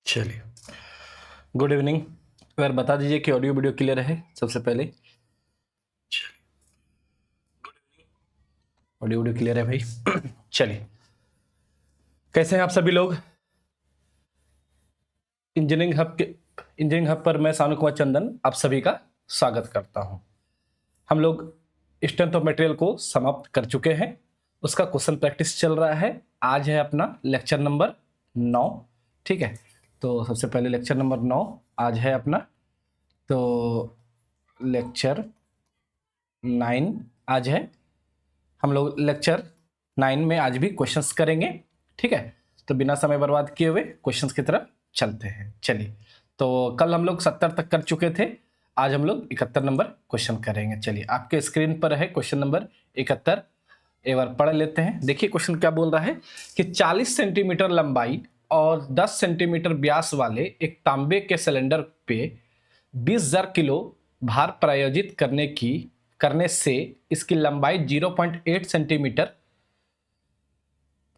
चलिए, good evening. अगर बता दीजिए कि ऑडियो वीडियो क्लियर है सबसे पहले। ऑडियो वीडियो क्लियर है भाई। चलिए, कैसे हैं आप सभी लोग। इंजीनियरिंग हब पर मैं सानू कुमार चंदन आप सभी का स्वागत करता हूं। हम लोग स्ट्रेंथ ऑफ मटेरियल को समाप्त कर चुके हैं, उसका क्वेश्चन प्रैक्टिस चल रहा है। आज है अपना लेक्चर नंबर 9। ठीक है, तो सबसे पहले लेक्चर नंबर 9 आज है अपना। तो लेक्चर 9 आज है। हम लोग लेक्चर 9 में आज भी क्वेश्चंस करेंगे। ठीक है, तो बिना समय बर्बाद किए हुए क्वेश्चंस की तरफ चलते हैं। चलिए, तो कल हम लोग 70 तक कर चुके थे, आज हम लोग 71 नंबर क्वेश्चन करेंगे। चलिए, आपके स्क्रीन पर है क्वेश्चन नंबर 71। एक बार पढ़ लेते हैं। देखिए क्वेश्चन क्या बोल रहा है कि 40 सेंटीमीटर लंबाई और 10 सेंटीमीटर व्यास वाले एक तांबे के सिलेंडर पे 20,000 किलो भार प्रायोजित करने से इसकी लंबाई 0.8 सेंटीमीटर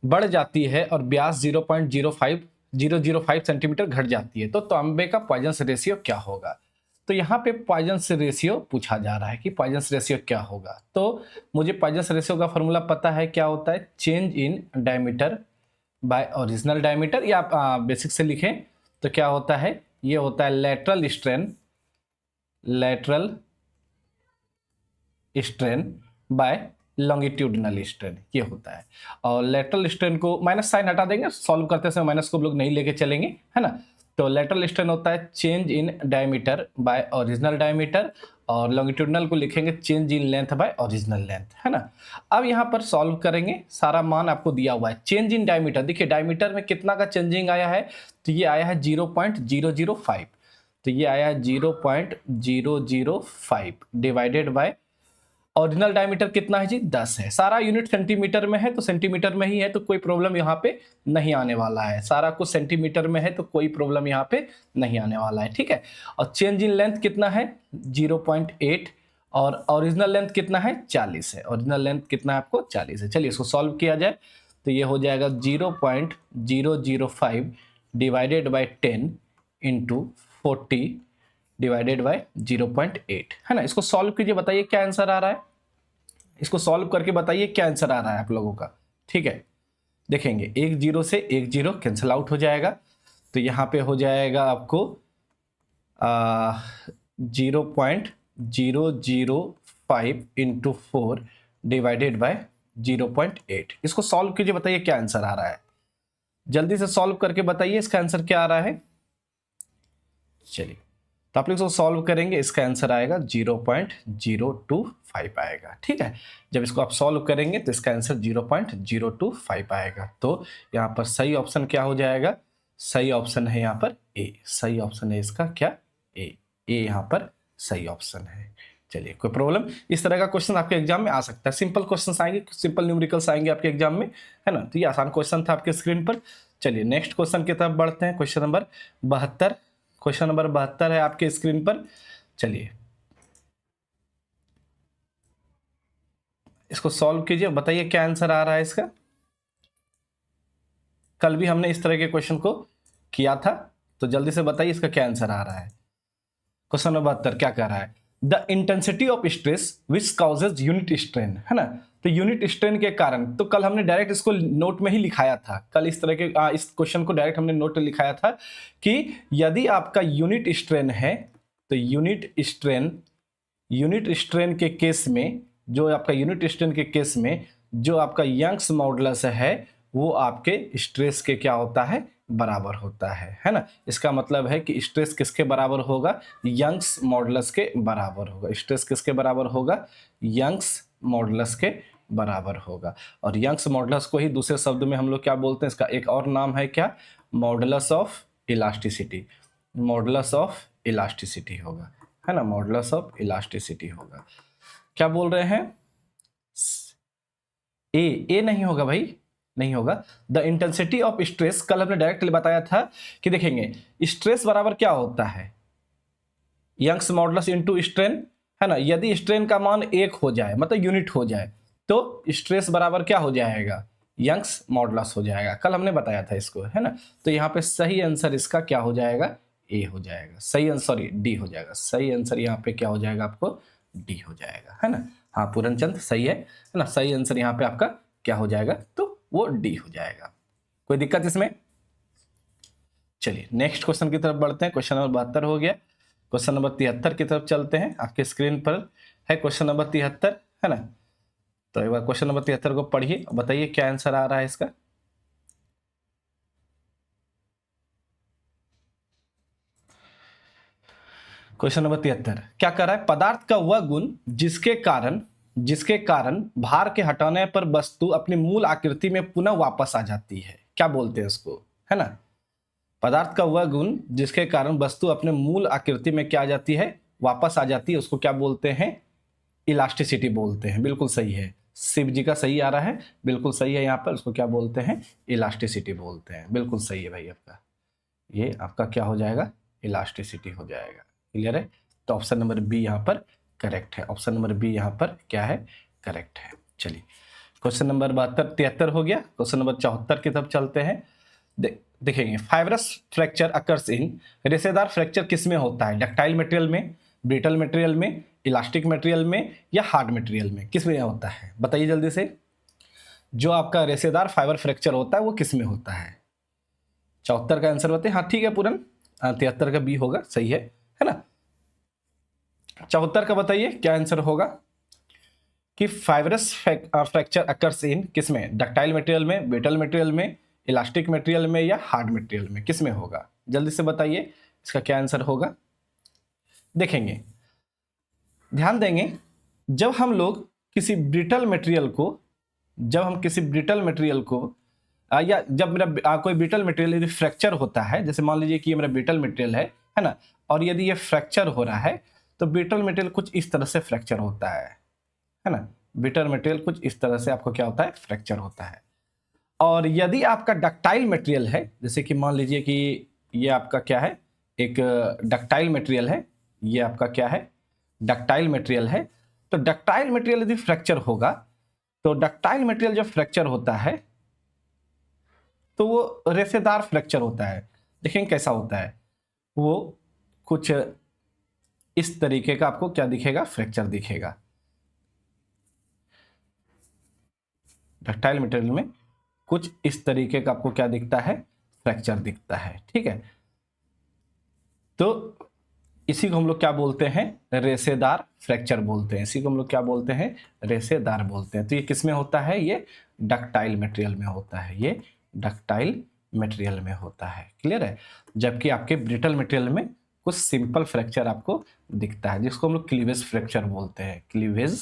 बढ़ जाती है और व्यास 0.005 सेंटीमीटर घट जाती है, तो तांबे का पॉइजंस रेशियो क्या होगा। तो यहाँ पे पॉइजंस रेशियो पूछा जा रहा है कि पॉइजंस रेशियो क्या होगा। तो मुझे पॉइजंस रेशियो का फॉर्मूला पता है, क्या होता है, change in diameter by original diameter, या आप बेसिक से लिखें तो क्या होता है, ये होता है lateral strain by longitudinal strain, ये होता है। और लेटरल स्ट्रेन को माइनस साइन हटा देंगे, सॉल्व करते समय माइनस को हम लोग नहीं लेके चलेंगे, है ना। तो लेटरल स्ट्रेन होता है change in diameter by original diameter, और लॉन्गिट्यूडिनल को लिखेंगे change in length by original length, है ना। अब यहाँ पर सॉल्व करेंगे, सारा मान आपको दिया हुआ है। चेंज इन डायमीटर, देखिए डायमीटर में कितना का चेंजिंग आया है, तो ये आया है 0.005, तो ये आया है 0.005 डिवाइडेड बाय ओरिजिनल डायमीटर कितना है जी, 10 है। सारा यूनिट सेंटीमीटर में है तो सेंटीमीटर में ही है, तो कोई प्रॉब्लम यहाँ पे नहीं आने वाला है। सारा कुछ सेंटीमीटर में है तो कोई प्रॉब्लम यहाँ पे नहीं आने वाला है। ठीक है, और चेंज इन लेंथ कितना है 0.8, और ओरिजिनल लेंथ कितना है 40 है। ओरिजिनल लेंथ कितना है आपको 40 है। चलिए इसको सॉल्व किया जाए तो ये हो जाएगा 0.005 divided by 10 into 40 divided by 0.8, है ना। इसको सॉल्व कीजिए, बताइए क्या आंसर आ रहा है। इसको सॉल्व करके बताइए क्या आंसर आ रहा है आप लोगों का। ठीक है, देखेंगे एक जीरो से एक जीरो कैंसिल आउट हो जाएगा, तो यहाँ पे हो जाएगा आपको 0.005 इंटू 4 डिवाइडेड बाय 0.8। इसको सॉल्व कीजिए, बताइए क्या आंसर आ रहा है। जल्दी से सॉल्व करके बताइए इसका आंसर क्या आ रहा है। चलिए, तो आप लोग इसको सॉल्व करेंगे, इसका आंसर आएगा 0.025 आएगा। ठीक है, जब इसको आप सॉल्व करेंगे तो इसका आंसर 0.025 आएगा। तो यहाँ पर सही ऑप्शन क्या हो जाएगा, सही ऑप्शन है यहाँ पर ए। सही ऑप्शन है इसका क्या, ए। ए यहाँ पर सही ऑप्शन है। चलिए, कोई प्रॉब्लम, इस तरह का क्वेश्चन आपके एग्जाम में आ सकता है। सिंपल क्वेश्चन आएंगे, सिंपल न्यूमेरिकल्स आएंगे आपके एग्जाम में, है ना। तो ये आसान क्वेश्चन था आपके स्क्रीन पर। चलिए नेक्स्ट क्वेश्चन की तरफ बढ़ते हैं। क्वेश्चन नंबर 72, क्वेश्चन नंबर 72 है आपके स्क्रीन पर। चलिए इसको सॉल्व कीजिए, बताइए क्या आंसर आ रहा है इसका। कल भी हमने इस तरह के क्वेश्चन को किया था, तो जल्दी से बताइए इसका क्या आंसर आ रहा है। क्वेश्चन नंबर 72 क्या कह रहा है, the intensity of stress which causes unit strain, है ना। तो यूनिट स्ट्रेन के कारण, तो कल हमने डायरेक्ट इसको नोट में ही लिखाया था। कल इस तरह के इस क्वेश्चन को डायरेक्ट हमने नोट में लिखाया था कि यदि आपका यूनिट स्ट्रेन है तो यूनिट स्ट्रेन के केस में, जो आपका यूनिट स्ट्रेन के केस में जो आपका यंग्स मॉडुलस है वो आपके स्ट्रेस के क्या होता है, बराबर होता है ना। इसका मतलब है कि स्ट्रेस किसके बराबर होगा, यंग्स मॉडुलस के बराबर होगा। स्ट्रेस किसके बराबर होगा, यंग्स मॉडुलस के बराबर होगा। और यंग्स मॉडुलस को ही दूसरे शब्द में हम लोग क्या बोलते हैं, इसका एक और नाम है क्या, modulus of elasticity. Modulus of elasticity होगा, है ना, मॉडुलस ऑफ इलास्टिसिटी होगा। क्या बोल रहे हैं, ए नहीं होगा भाई, नहीं होगा। द इंटेंसिटी ऑफ स्ट्रेस, कल हमने डायरेक्टली बताया था कि देखेंगे स्ट्रेस बराबर क्या होता है, यंग्स मॉडुलस इनटू स्ट्रेन, है ना। यदि स्ट्रेन का मान 1 हो जाए, मतलब यूनिट हो जाए, तो स्ट्रेस बराबर क्या हो जाएगा, यंग्स मॉडुलस हो जाएगा, कल हमने बताया था इसको, है ना। तो यहाँ पे सही आंसर इसका क्या हो जाएगा, ए हो जाएगा। सही आंसर, सॉरी डी हो जाएगा। सही आंसर यहाँ पे क्या हो जाएगा आपको, डी हो जाएगा, है ना। हाँ पूरनचंद सही है ना। सही आंसर यहाँ पे आपका क्या हो जाएगा, तो वो डी हो जाएगा। कोई दिक्कत इसमें? चलिए नेक्स्ट क्वेश्चन की तरफ बढ़ते हैं। क्वेश्चन नंबर 72 हो गया। क्वेश्चन नंबर 73 की तरफ चलते हैं। आपके स्क्रीन पर है क्वेश्चन नंबर 73, है ना। तो एक बार क्वेश्चन नंबर 73 को पढ़िए और बताइए क्या आंसर आ रहा है इसका। क्वेश्चन नंबर 73 क्या कर रहा है, पदार्थ का वह गुण जिसके कारण भार के हटाने पर वस्तु अपनी मूल आकृति में पुनः वापस आ जाती है, क्या बोलते हैं उसको, है ना। पदार्थ का वह गुण जिसके कारण वस्तु अपने मूल आकृति में क्या आ जाती है, वापस आ जाती है, उसको क्या बोलते हैं, इलास्टिसिटी बोलते हैं। बिल्कुल सही है, शिव जी का सही आ रहा है, बिल्कुल सही है। यहाँ पर उसको क्या बोलते हैं, इलास्टिसिटी बोलते हैं। बिल्कुल सही है भाई आपका, ये आपका क्या हो जाएगा, इलास्टिसिटी हो जाएगा। क्लियर है। तो ऑप्शन नंबर बी यहाँ पर करेक्ट है। ऑप्शन नंबर बी यहाँ पर क्या है, करेक्ट है। चलिए क्वेश्चन नंबर 73 हो गया। क्वेश्चन नंबर 74 की तरफ चलते हैं। देखेंगे फाइब्रस फ्रैक्चर अकर्स इन, रेशेदार फ्रैक्चर किस में होता है, डक्टाइल मटेरियल में, ब्रिटल मटेरियल में, इलास्टिक मटेरियल में या हार्ड मटेरियल में, किस में होता है बताइए जल्दी से। जो आपका रेशेदार फाइबर फ्रैक्चर होता है वो किस में होता है। 74 का आंसर बताइए। हाँ ठीक है पूरन, 73 का बी होगा, सही है ना। 74 का बताइए क्या आंसर होगा कि फाइब्रस फ्रैक्चर अकर्स इन किस में, डक्टाइल मटेरियल में, ब्रिटल मटेरियल में, इलास्टिक मटेरियल में या हार्ड मटेरियल में, किस में होगा जल्दी से बताइए इसका क्या आंसर होगा। देखेंगे, ध्यान देंगे, जब हम लोग किसी ब्रिटल मटेरियल को या जब मेरा कोई ब्रिटल मटेरियल यदि फ्रैक्चर होता है, जैसे मान लीजिए कि ये मेरा ब्रिटल मटेरियल है ना, और यदि ये फ्रैक्चर हो रहा है तो ब्रिटल मटेरियल कुछ इस तरह से फ्रैक्चर होता है ना। ब्रिटल मटेरियल कुछ इस तरह से आपको क्या होता है, फ्रैक्चर होता है। और यदि आपका डक्टाइल मटेरियल है, जैसे कि मान लीजिए कि ये आपका क्या है, एक डक्टाइल मटेरियल है, ये आपका क्या है, डक्टाइल मटेरियल है। तो डक्टाइल मटेरियल यदि फ्रैक्चर होगा तो डक्टाइल मटेरियल जब फ्रैक्चर होता है तो वो रेशेदार फ्रैक्चर होता है। देखेंगे कैसा होता है, वो कुछ इस तरीके का आपको क्या दिखेगा, फ्रैक्चर दिखेगा। डक्टाइल मटेरियल में कुछ इस तरीके का आपको क्या दिखता है, फ्रैक्चर दिखता है। ठीक है, तो इसी को हम लोग क्या बोलते हैं, रेशेदार फ्रैक्चर बोलते हैं। इसी को हम लोग क्या बोलते हैं, रेशेदार बोलते हैं। तो ये किस में होता है, ये डक्टाइल मटेरियल में होता है, ये डक्टाइल मटेरियल में होता है। क्लियर है। जबकि आपके ब्रिटल मटेरियल में कुछ सिंपल फ्रैक्चर आपको दिखता है, जिसको हम लोग क्लीवेज फ्रैक्चर बोलते हैं, क्लीवेज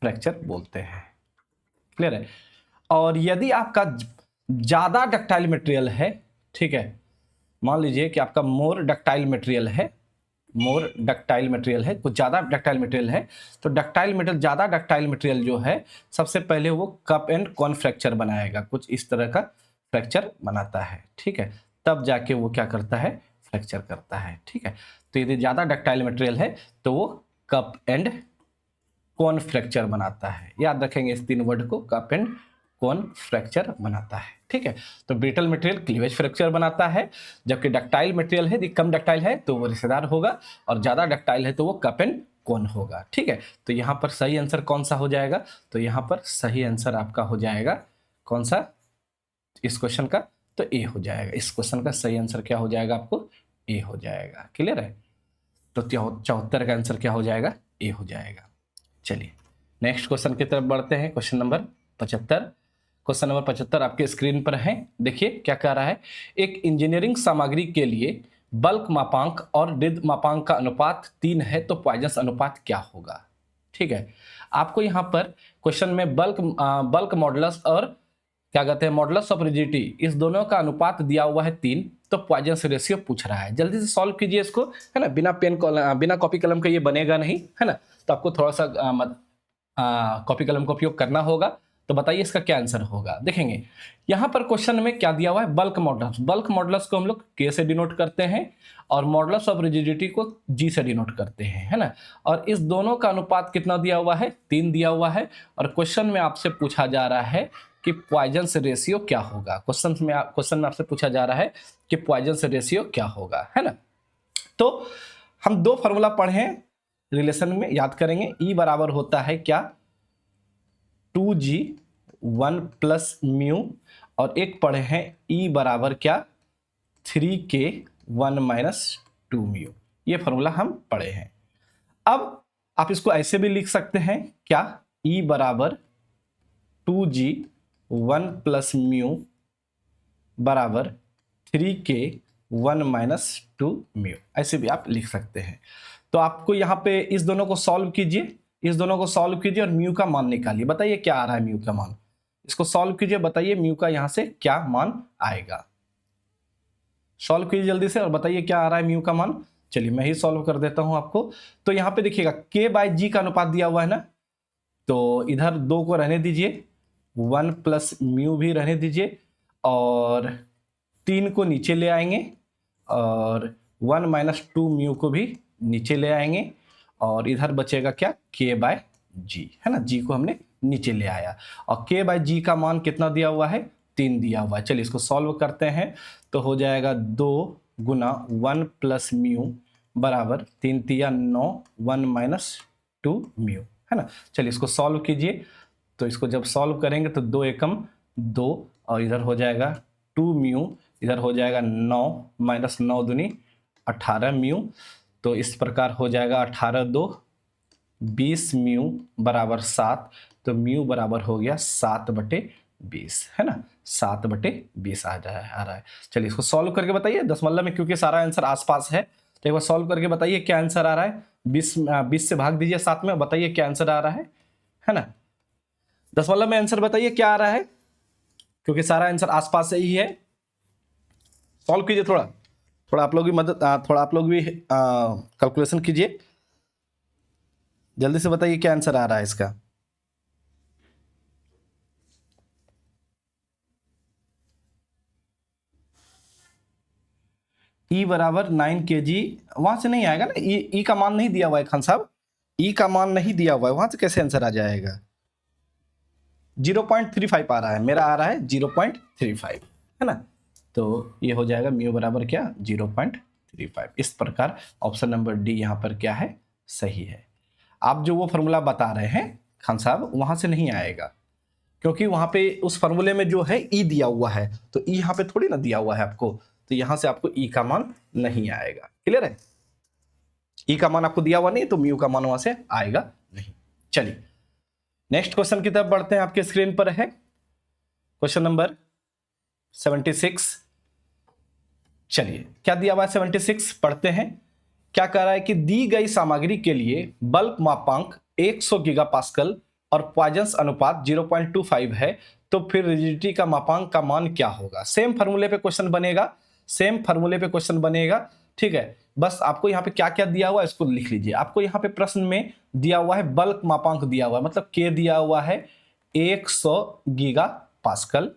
फ्रैक्चर बोलते हैं। क्लियर है। और यदि आपका ज्यादा डक्टाइल मटेरियल है, ठीक है, मान लीजिए कि आपका मोर डक्टाइल मटेरियल है, कुछ ज्यादा डक्टाइल मटेरियल है, तो ज्यादा डक्टाइल मटेरियल जो है सबसे पहले वो कप एंड कॉन फ्रैक्चर बनाएगा, कुछ इस तरह का फ्रैक्चर बनाता है। ठीक है, तब जाके वो क्या करता है, फ्रैक्चर करता है। ठीक है, तो यदि ज्यादा डक्टाइल मटेरियल है तो वो कप एंड कॉन फ्रैक्चर बनाता है। याद रखेंगे इस तीन वर्ड को, कप एंड कॉन फ्रैक्चर बनाता है। ठीक है, तो ब्रिटल मटेरियल क्लीवेज फ्रैक्चर बनाता है, जबकि डक्टाइल मटेरियल है, कम डक्टाइल है तो वो रेशेदार होगा, और ज्यादा डक्टाइल है तो वो कप एंड कॉन होगा। ठीक है, तो यहाँ पर सही आंसर कौन सा हो जाएगा, तो यहाँ पर सही आंसर आपका हो जाएगा कौन सा, इस क्वेश्चन का, तो ए हो जाएगा। इस क्वेश्चन का सही आंसर क्या हो जाएगा, आपको ए हो जाएगा। क्लियर है। तो 74 का आंसर क्या हो जाएगा, ए हो जाएगा। चलिए नेक्स्ट क्वेश्चन की तरफ बढ़ते हैं। Question number 75। क्वेश्चन नंबर 75 आपके स्क्रीन पर है। देखिए क्या कह रहा है, एक इंजीनियरिंग सामग्री के लिए बल्क मापांक और रिद मापांक का अनुपात 3 है, तो पॉइजन अनुपात क्या होगा। ठीक है, आपको यहाँ पर क्वेश्चन में बल्क मॉडुलस और क्या कहते हैं, मॉडुलस ऑफ रिजिडिटी, इस दोनों का अनुपात दिया हुआ है 3, तो पॉइजन रेशियो पूछ रहा है। जल्दी से सॉल्व कीजिए इसको, है ना। बिना कॉपी कलम के ये बनेगा नहीं, है ना, तो आपको थोड़ा सा कॉपी कलम का उपयोग करना होगा। तो बताइए इसका क्या आंसर होगा। देखेंगे यहाँ पर क्वेश्चन में क्या दिया हुआ है, बल्क मॉडुलस को हम लोग के से डिनोट करते हैं, और मॉडुलस ऑफ रिजिडिटी को जी से डिनोट करते हैं, है ना। और इस दोनों का अनुपात कितना दिया हुआ है, 3 दिया हुआ है। और क्वेश्चन में आपसे पूछा जा रहा है कि पॉइजन रेशियो क्या होगा। क्वेश्चन में आपसे पूछा जा रहा है कि पॉइजन रेशियो क्या होगा, है ना। तो हम दो फार्मूला पढ़े हैं रिलेशन में, याद करेंगे। ई बराबर होता है क्या, 2g 1 प्लस म्यू, और एक पढ़े हैं ई बराबर क्या, 3k 1 माइनस 2 म्यू। ये फार्मूला हम पढ़े हैं। अब आप इसको ऐसे भी लिख सकते हैं क्या, ई बराबर 2g 1 प्लस म्यू बराबर 3k 1 माइनस 2 म्यू, ऐसे भी आप लिख सकते हैं। तो आपको यहाँ पे इस दोनों को सॉल्व कीजिए, इस दोनों को सॉल्व कीजिए और म्यू का मान निकालिए। बताइए क्या आ रहा है म्यू का मान, इसको सॉल्व कीजिए, बताइए म्यू का यहाँ से क्या मान आएगा। सॉल्व कीजिए जल्दी से और बताइए क्या आ रहा है म्यू का मान। चलिए मैं ही सॉल्व कर देता हूं आपको। तो यहाँ पे देखिएगा k बाई जी का अनुपात दिया हुआ है ना, तो इधर 2 को रहने दीजिए, 1 प्लस म्यू भी रहने दीजिए, और 3 को नीचे ले आएंगे, और 1 माइनस 2 म्यू को भी नीचे ले आएंगे, और इधर बचेगा क्या, k बाय जी, है ना। जी को हमने नीचे ले आया, और k बाय जी का मान कितना दिया हुआ है, 3 दिया हुआ है। चलिए इसको सॉल्व करते हैं। तो हो जाएगा 2 गुना 1 प्लस म्यू बराबर 3 तिया 9, 1 माइनस 2 म्यू, है ना। चलिए इसको सॉल्व कीजिए। तो इसको जब सॉल्व करेंगे तो 2 एकम 2, और इधर हो जाएगा 2 म्यू, इधर हो जाएगा 9 माइनस 9 दूनी 18 म्यू। तो इस प्रकार हो जाएगा 18 2 20 म्यू बराबर 7। तो म्यू बराबर हो गया 7/20, है ना, 7/20 आ रहा है। चलिए इसको सॉल्व करके बताइए दशमलव में, क्योंकि सारा आंसर आसपास है। तो एक बार सॉल्व करके बताइए क्या आंसर आ रहा है। 20 से भाग दीजिए 7 में, बताइए क्या आंसर आ रहा है ना। दशमलव में आंसर बताइए क्या आ रहा है, क्योंकि सारा आंसर आसपास से ही है। सॉल्व कीजिए, थोड़ा आप लोग भी मदद, थोड़ा आप लोग भी कैलकुलेशन कीजिए। जल्दी से बताइए क्या आंसर आ रहा है इसका। ई बराबर 9 kg, वहां से नहीं आएगा ना, ई का मान नहीं दिया हुआ है खान साहब, ई का मान नहीं दिया हुआ है, वहां से कैसे आंसर आ जाएगा। 0.35 आ रहा है, मेरा आ रहा है 0.35, है ना। तो ये हो जाएगा म्यू बराबर क्या, 0.35। इस प्रकार ऑप्शन नंबर डी यहाँ पर क्या है, सही है। आप जो वो फॉर्मूला बता रहे हैं खान साहब, वहां से नहीं आएगा, क्योंकि वहां पे उस फॉर्मूले में जो है ई दिया हुआ है, तो ई यहाँ पे थोड़ी ना दिया हुआ है आपको, तो यहां से आपको ई का मान नहीं आएगा। क्लियर है, ई का मान आपको दिया हुआ नहीं, तो म्यू का मान वहां से आएगा नहीं। चलिए नेक्स्ट क्वेश्चन की तरफ बढ़ते हैं। आपके स्क्रीन पर है क्वेश्चन नंबर 76। चलिए क्या दिया हुआ है 76, पढ़ते हैं। क्या कह रहा है कि दी गई सामग्री के लिए बल्क मापांक 100 गीगापास्कल और पॉइजन अनुपात 0.25 है, तो फिर रिजिडिटी का मापांक का मान क्या होगा। सेम फार्मूले पे क्वेश्चन बनेगा, सेम फार्मूले पे क्वेश्चन बनेगा, ठीक है। बस आपको यहाँ पे क्या क्या दिया हुआ है इसको लिख लीजिए। आपको यहाँ पे प्रश्न में दिया हुआ है बल्क मापांक दिया हुआ है, मतलब के दिया हुआ है 100 गीगापास्कल,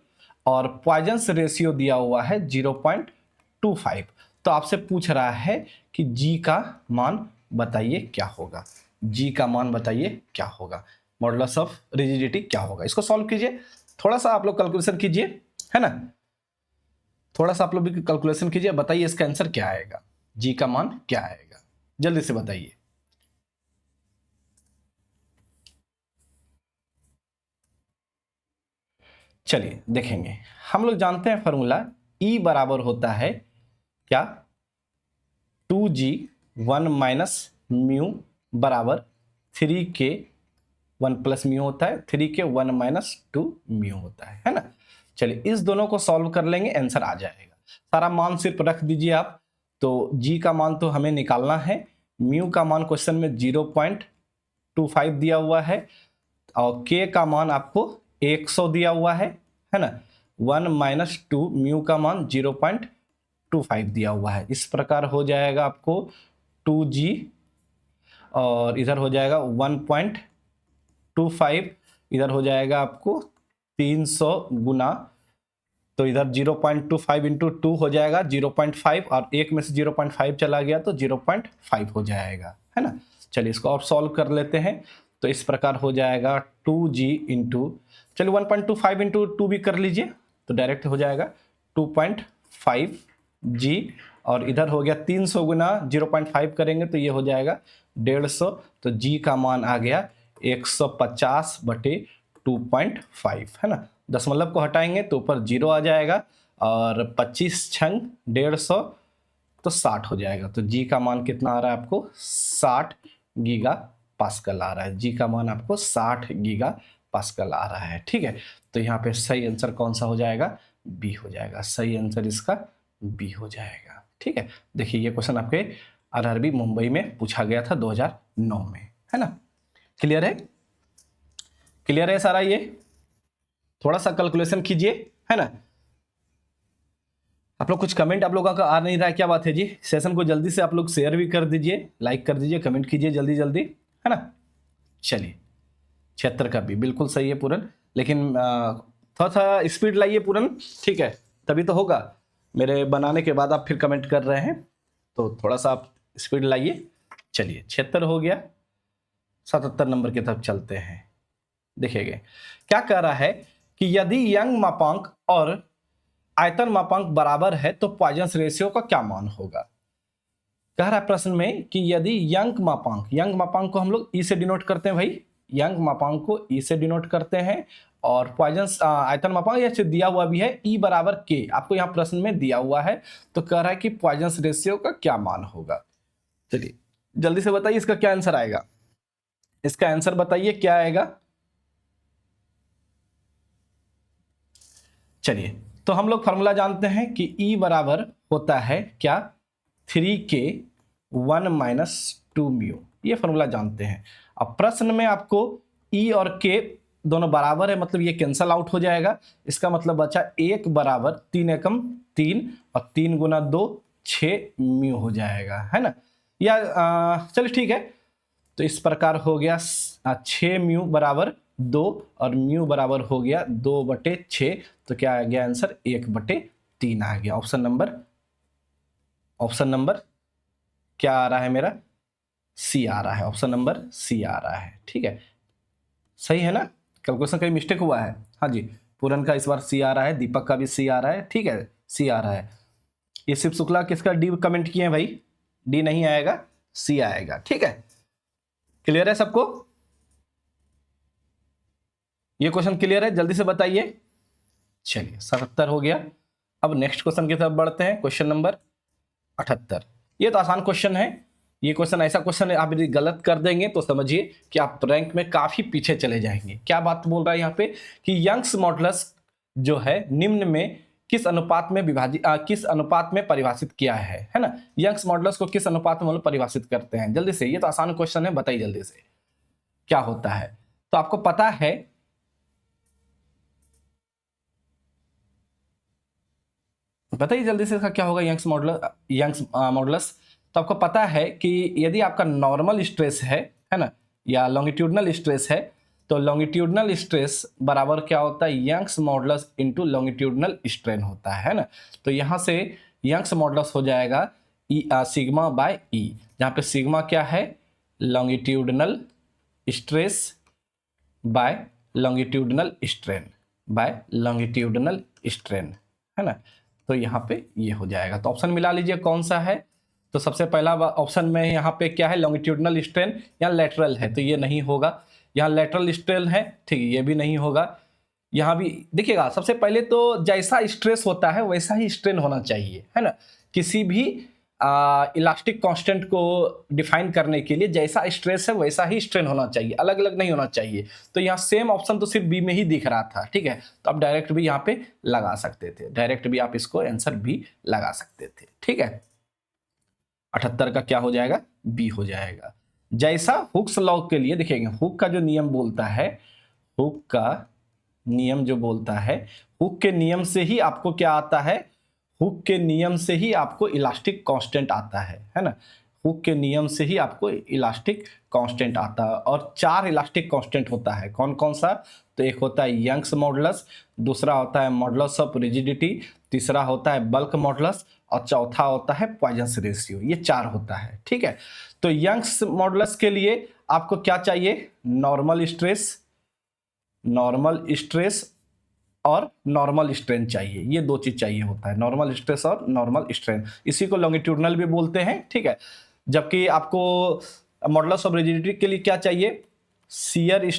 और पॉइजन रेशियो दिया हुआ है 0.25। तो आपसे पूछ रहा है कि जी का मान बताइए क्या होगा, जी का मान बताइए क्या होगा, मॉडुलस ऑफ रिजिडिटी क्या होगा। इसको सॉल्व कीजिए, थोड़ा सा आप लोग कैलकुलेशन कीजिए, है ना, थोड़ा सा आप लोग भी कैलकुलेशन कीजिए, बताइए इसका आंसर क्या आएगा, जी का मान क्या आएगा, जल्दी से बताइए। चलिए देखेंगे, हम लोग जानते हैं फॉर्मूला, ई बराबर होता है क्या, 2g 1 माइनस म्यू बराबर 3k 1 प्लस म्यू होता है, 3k 1 माइनस 2 म्यू होता है ना। चलिए इस दोनों को सॉल्व कर लेंगे, आंसर आ जाएगा। सारा मान सिर्फ रख दीजिए आप। तो g का मान तो हमें निकालना है, म्यू का मान क्वेश्चन में 0.25 दिया हुआ है, और k का मान आपको 100 दिया हुआ है ना। 1 माइनस 2 म्यू का मान 0.25 दिया हुआ है। इस प्रकार हो जाएगा आपको 2g, और इधर हो जाएगा 1.25, इधर हो जाएगा आपको 300 गुना, तो इधर 0.25 इंटू 2 हो जाएगा 0.5, और एक में से 0.5 चला गया तो 0.5 हो जाएगा, है ना। चलिए इसको और सॉल्व कर लेते हैं। तो इस प्रकार हो जाएगा 2g इंटू, चलिए 1.25 इंटू 2 भी कर लीजिए तो डायरेक्ट हो जाएगा 2.5 जी, और इधर हो गया 300 गुना 0.5 करेंगे तो ये हो जाएगा 150, तो जी का मान आ गया 150/2.5, है ना। दशमलव को हटाएंगे तो ऊपर 0 आ जाएगा, और 25 छंग 150 तो 60 हो जाएगा। तो जी का मान कितना आ रहा है आपको, 60 गीगा पास्कल आ रहा है। जी का मान आपको 60 गीगा पास्कल आ रहा है, ठीक है। तो यहाँ पे सही आंसर कौन सा हो जाएगा, बी हो जाएगा। सही आंसर इसका बी हो जाएगा, ठीक है। देखिए ये क्वेश्चन आपके आरआरबी मुंबई में पूछा गया था 2009 में, है ना। क्लियर है, क्लियर है सारा। ये थोड़ा सा कैलकुलेशन कीजिए, है ना। आप लोग कुछ कमेंट आप लोगों का आ नहीं रहा है, क्या बात है जी। सेशन को जल्दी से आप लोग शेयर भी कर दीजिए, लाइक कर दीजिए, कमेंट कीजिए जल्दी जल्दी, है ना। चलिए 76 का भी बिल्कुल सही है पूरन, लेकिन थोड़ा सा स्पीड लाइए पूरन, ठीक है, तभी तो होगा। मेरे बनाने के बाद आप फिर कमेंट कर रहे हैं, तो थोड़ा सा आप स्पीड लाइए। चलिए 76 हो गया, 77 नंबर की तरफ चलते हैं। देखिए क्या कह रहा है कि यदि यंग मापांक और आयतन मापांक बराबर है तो पॉइजन रेशियो का क्या मान होगा। कह रहा है प्रश्न में कि यदि यंग मापांक को हम लोग ई से डिनोट करते हैं भाई, यंग मापांक को ई से डिनोट करते हैं, और पॉइजन आयतन मापांक ये दिया हुआ भी है ई बराबर के, आपको यहाँ प्रश्न में दिया हुआ है। तो कह रहा है कि पॉइजन रेशियो का क्या मान होगा। चलिए जल्दी से बताइए इसका क्या आंसर आएगा, इसका आंसर बताइए क्या आएगा। चलिए तो हम लोग फॉर्मूला जानते हैं कि E बराबर होता है क्या, 3K 1 - 2 म्यू, ये फॉर्मूला जानते हैं। अब प्रश्न में आपको E और K दोनों बराबर है, मतलब ये कैंसल आउट हो जाएगा। इसका मतलब बचा 1 बराबर 3 एकम 3 और 3 गुना 2 6 म्यू हो जाएगा, है ना। या चलिए ठीक है, तो इस प्रकार हो गया 6 म्यू बराबर 2 और म्यू बराबर हो गया 2/6, तो क्या आ गया आंसर 1/3 आ गया। ऑप्शन नंबर क्या आ रहा है मेरा, सी आ रहा है, ऑप्शन नंबर सी आ रहा है, ठीक है। सही है ना, कैलकुलेशन कहीं मिस्टेक हुआ है। हाँ जी, पूरन का इस बार सी आ रहा है, दीपक का भी सी आ रहा है, ठीक है, सी आ रहा है। ये शिव शुक्ला किसका डी कमेंट किए हैं भाई, डी नहीं आएगा, सी आएगा, ठीक है। क्लियर है सबको, ये क्वेश्चन क्लियर है, जल्दी से बताइए। चलिए 77 हो गया। अब नेक्स्ट क्वेश्चन की तरफ बढ़ते हैं, क्वेश्चन नंबर 78। ये तो आसान क्वेश्चन है। ये क्वेश्चन ऐसा क्वेश्चन है, आप यदि गलत कर देंगे तो समझिए कि आप रैंक में काफी पीछे चले जाएंगे। क्या बात बोल रहा है यहाँ पे कि यंग्स मॉडुलस जो है निम्न में किस अनुपात में किस अनुपात में परिभाषित किया है ना। यंग्स मॉडुलस को किस अनुपात में परिभाषित करते हैं, जल्दी से, ये तो आसान क्वेश्चन है, बताइए जल्दी से क्या होता है। तो आपको पता है, बताइए जल्दी से इसका क्या होगा यंग्स मॉडुलस। तो आपको पता है कि यदि आपका नॉर्मल स्ट्रेस है ना, या लॉन्गिट्यूडनल स्ट्रेस है, तो लॉन्गिट्यूडनल स्ट्रेस बराबर क्या होता है, Young's modulus into longitudinal strain होता है ना। तो यहाँ से यंग्स मॉडुलस हो जाएगा सिग्मा बाय ई, जहाँ पे सिग्मा क्या है, longitudinal stress by longitudinal strain, है ना। तो यहाँ पे ये हो जाएगा। तो ऑप्शन मिला लीजिए कौन सा है। तो सबसे पहला ऑप्शन में यहाँ पे क्या है, लॉन्गिट्यूडनल स्ट्रेन या लेटरल है, तो ये नहीं होगा। यहाँ लेटरल स्ट्रेन है, ठीक है, ये भी नहीं होगा। यहाँ भी देखिएगा, सबसे पहले तो जैसा स्ट्रेस होता है वैसा ही स्ट्रेन होना चाहिए, है ना। किसी भी इलास्टिक कांस्टेंट को डिफाइन करने के लिए जैसा स्ट्रेस है वैसा ही स्ट्रेन होना चाहिए, अलग अलग नहीं होना चाहिए। तो यहाँ सेम ऑप्शन तो सिर्फ बी में ही दिख रहा था, ठीक है। तो आप डायरेक्ट भी यहाँ पे लगा सकते थे, डायरेक्ट भी आप इसको आंसर बी लगा सकते थे, ठीक है। 78 का क्या हो जाएगा, बी हो जाएगा। जैसा हुक्स लॉ के लिए देखिएगा, हुक का जो नियम बोलता है, हुक का नियम जो बोलता है, हुक के नियम से ही आपको क्या आता है, हुक के नियम से ही आपको इलास्टिक कांस्टेंट आता है ना। हुक के नियम से ही आपको इलास्टिक कांस्टेंट आता है, और 4 इलास्टिक कांस्टेंट होता है। कौन कौन सा, तो एक होता है यंग्स मॉडुलस, दूसरा होता है मॉडुलस ऑफ रिजिडिटी, तीसरा होता है बल्क मॉडुलस, और चौथा होता है पॉइजन रेशियो। ये 4 होता है, ठीक है। तो यंग्स मॉडुलस के लिए आपको क्या चाहिए, नॉर्मल स्ट्रेस, नॉर्मल स्ट्रेस और नॉर्मल स्ट्रेन चाहिए, ये दो चीज चाहिए होता है, नॉर्मल स्ट्रेस और नॉर्मल स्ट्रेन। इसी को लॉन्गिट्यूडनल भी बोलते हैं, ठीक है। जबकि आपको मॉडुलस ऑफ रिजिडिटी के लिए क्या चाहिए, शियर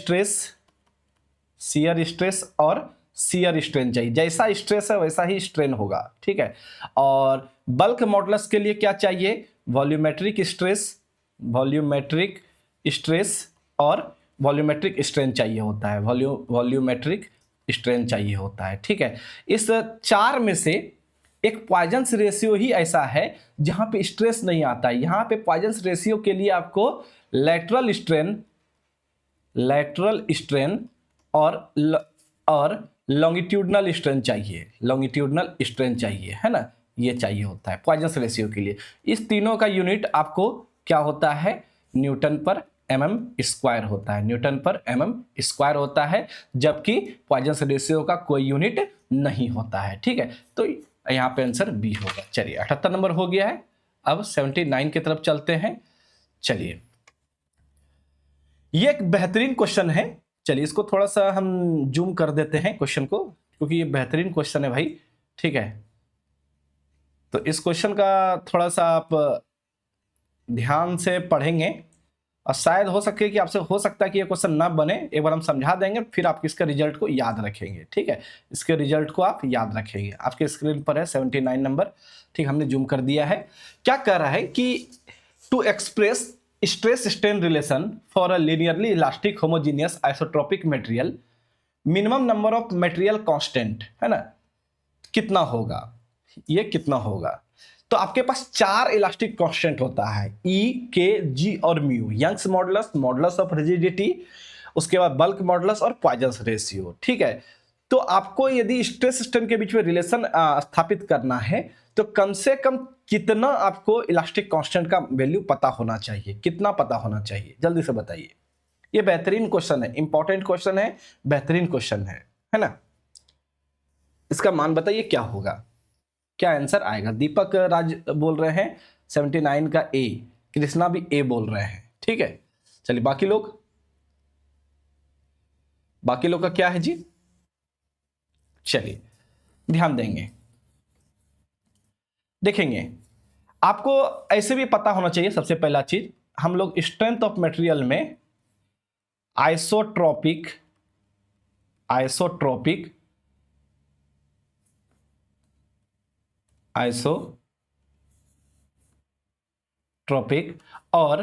स्ट्रेस और शियर स्ट्रेन चाहिए, जैसा स्ट्रेस है वैसा ही स्ट्रेन होगा, ठीक है। और बल्क मॉडुलस के लिए क्या चाहिए, वॉल्यूमेट्रिक स्ट्रेस और वॉल्यूमेट्रिक स्ट्रेन चाहिए होता है, वॉल्यूमेट्रिक स्ट्रेन चाहिए होता है, ठीक है। इस चार में से एक पॉइजन्स रेशियो ही ऐसा है जहां पे स्ट्रेस नहीं आता है। यहां पे पॉइजन्स रेशियो के लिए आपको लैटरल स्ट्रेन और लॉन्गिट्यूडनल स्ट्रेन चाहिए, है ना, ये चाहिए होता है पॉइजन्स रेशियो के लिए। इस तीनों का यूनिट आपको क्या होता है, न्यूटन पर mm स्क्वायर होता है, न्यूटन पर mm स्क्वायर होता है, जबकि पॉइजन्स रेशियो का कोई यूनिट नहीं होता है, ठीक है। तो यहाँ पे आंसर बी होगा। चलिए 78 नंबर हो गया है, अब 79 की तरफ चलते हैं। चलिए ये एक बेहतरीन क्वेश्चन है, चलिए इसको थोड़ा सा हम जूम कर देते हैं क्वेश्चन को, क्योंकि ये बेहतरीन क्वेश्चन है भाई, ठीक है। तो इस क्वेश्चन का थोड़ा सा आप ध्यान से पढ़ेंगे और शायद हो सके कि आपसे हो सकता है कि ये क्वेश्चन ना बने, एक बार हम समझा देंगे, फिर आप इसके रिजल्ट को याद रखेंगे, ठीक है। इसके रिजल्ट को आप याद रखेंगे, आपके स्क्रीन पर है 79 नंबर, ठीक, हमने जूम कर दिया है। क्या कह रहा है कि to express stress strain relation for a linearly elastic homogeneous isotropic material, minimum number of material constant, है ना, कितना होगा, ये कितना होगा। तो आपके पास चार इलास्टिक कांस्टेंट होता है, ई, के, जी और mu, Young's modulus, modulus of rigidity, उसके बाद बल्क मॉडुलस और पॉइजन्स रेशियो, ठीक है। तो आपको यदि स्ट्रेस स्ट्रेन के बीच में रिलेशन स्थापित करना है तो कम से कम कितना आपको इलास्टिक कांस्टेंट का वैल्यू पता होना चाहिए, कितना पता होना चाहिए, जल्दी से बताइए। ये बेहतरीन क्वेश्चन है, इंपॉर्टेंट क्वेश्चन है, बेहतरीन क्वेश्चन है ना। इसका मान बताइए क्या होगा, क्या आंसर आएगा। दीपक राज बोल रहे हैं 79 का ए, कृष्णा भी ए बोल रहे हैं, ठीक है। चलिए बाकी लोग का क्या है जी, चलिए ध्यान देंगे, देखेंगे। आपको ऐसे भी पता होना चाहिए, सबसे पहला चीज, हम लोग स्ट्रेंथ ऑफ मटेरियल में आइसोट्रोपिक और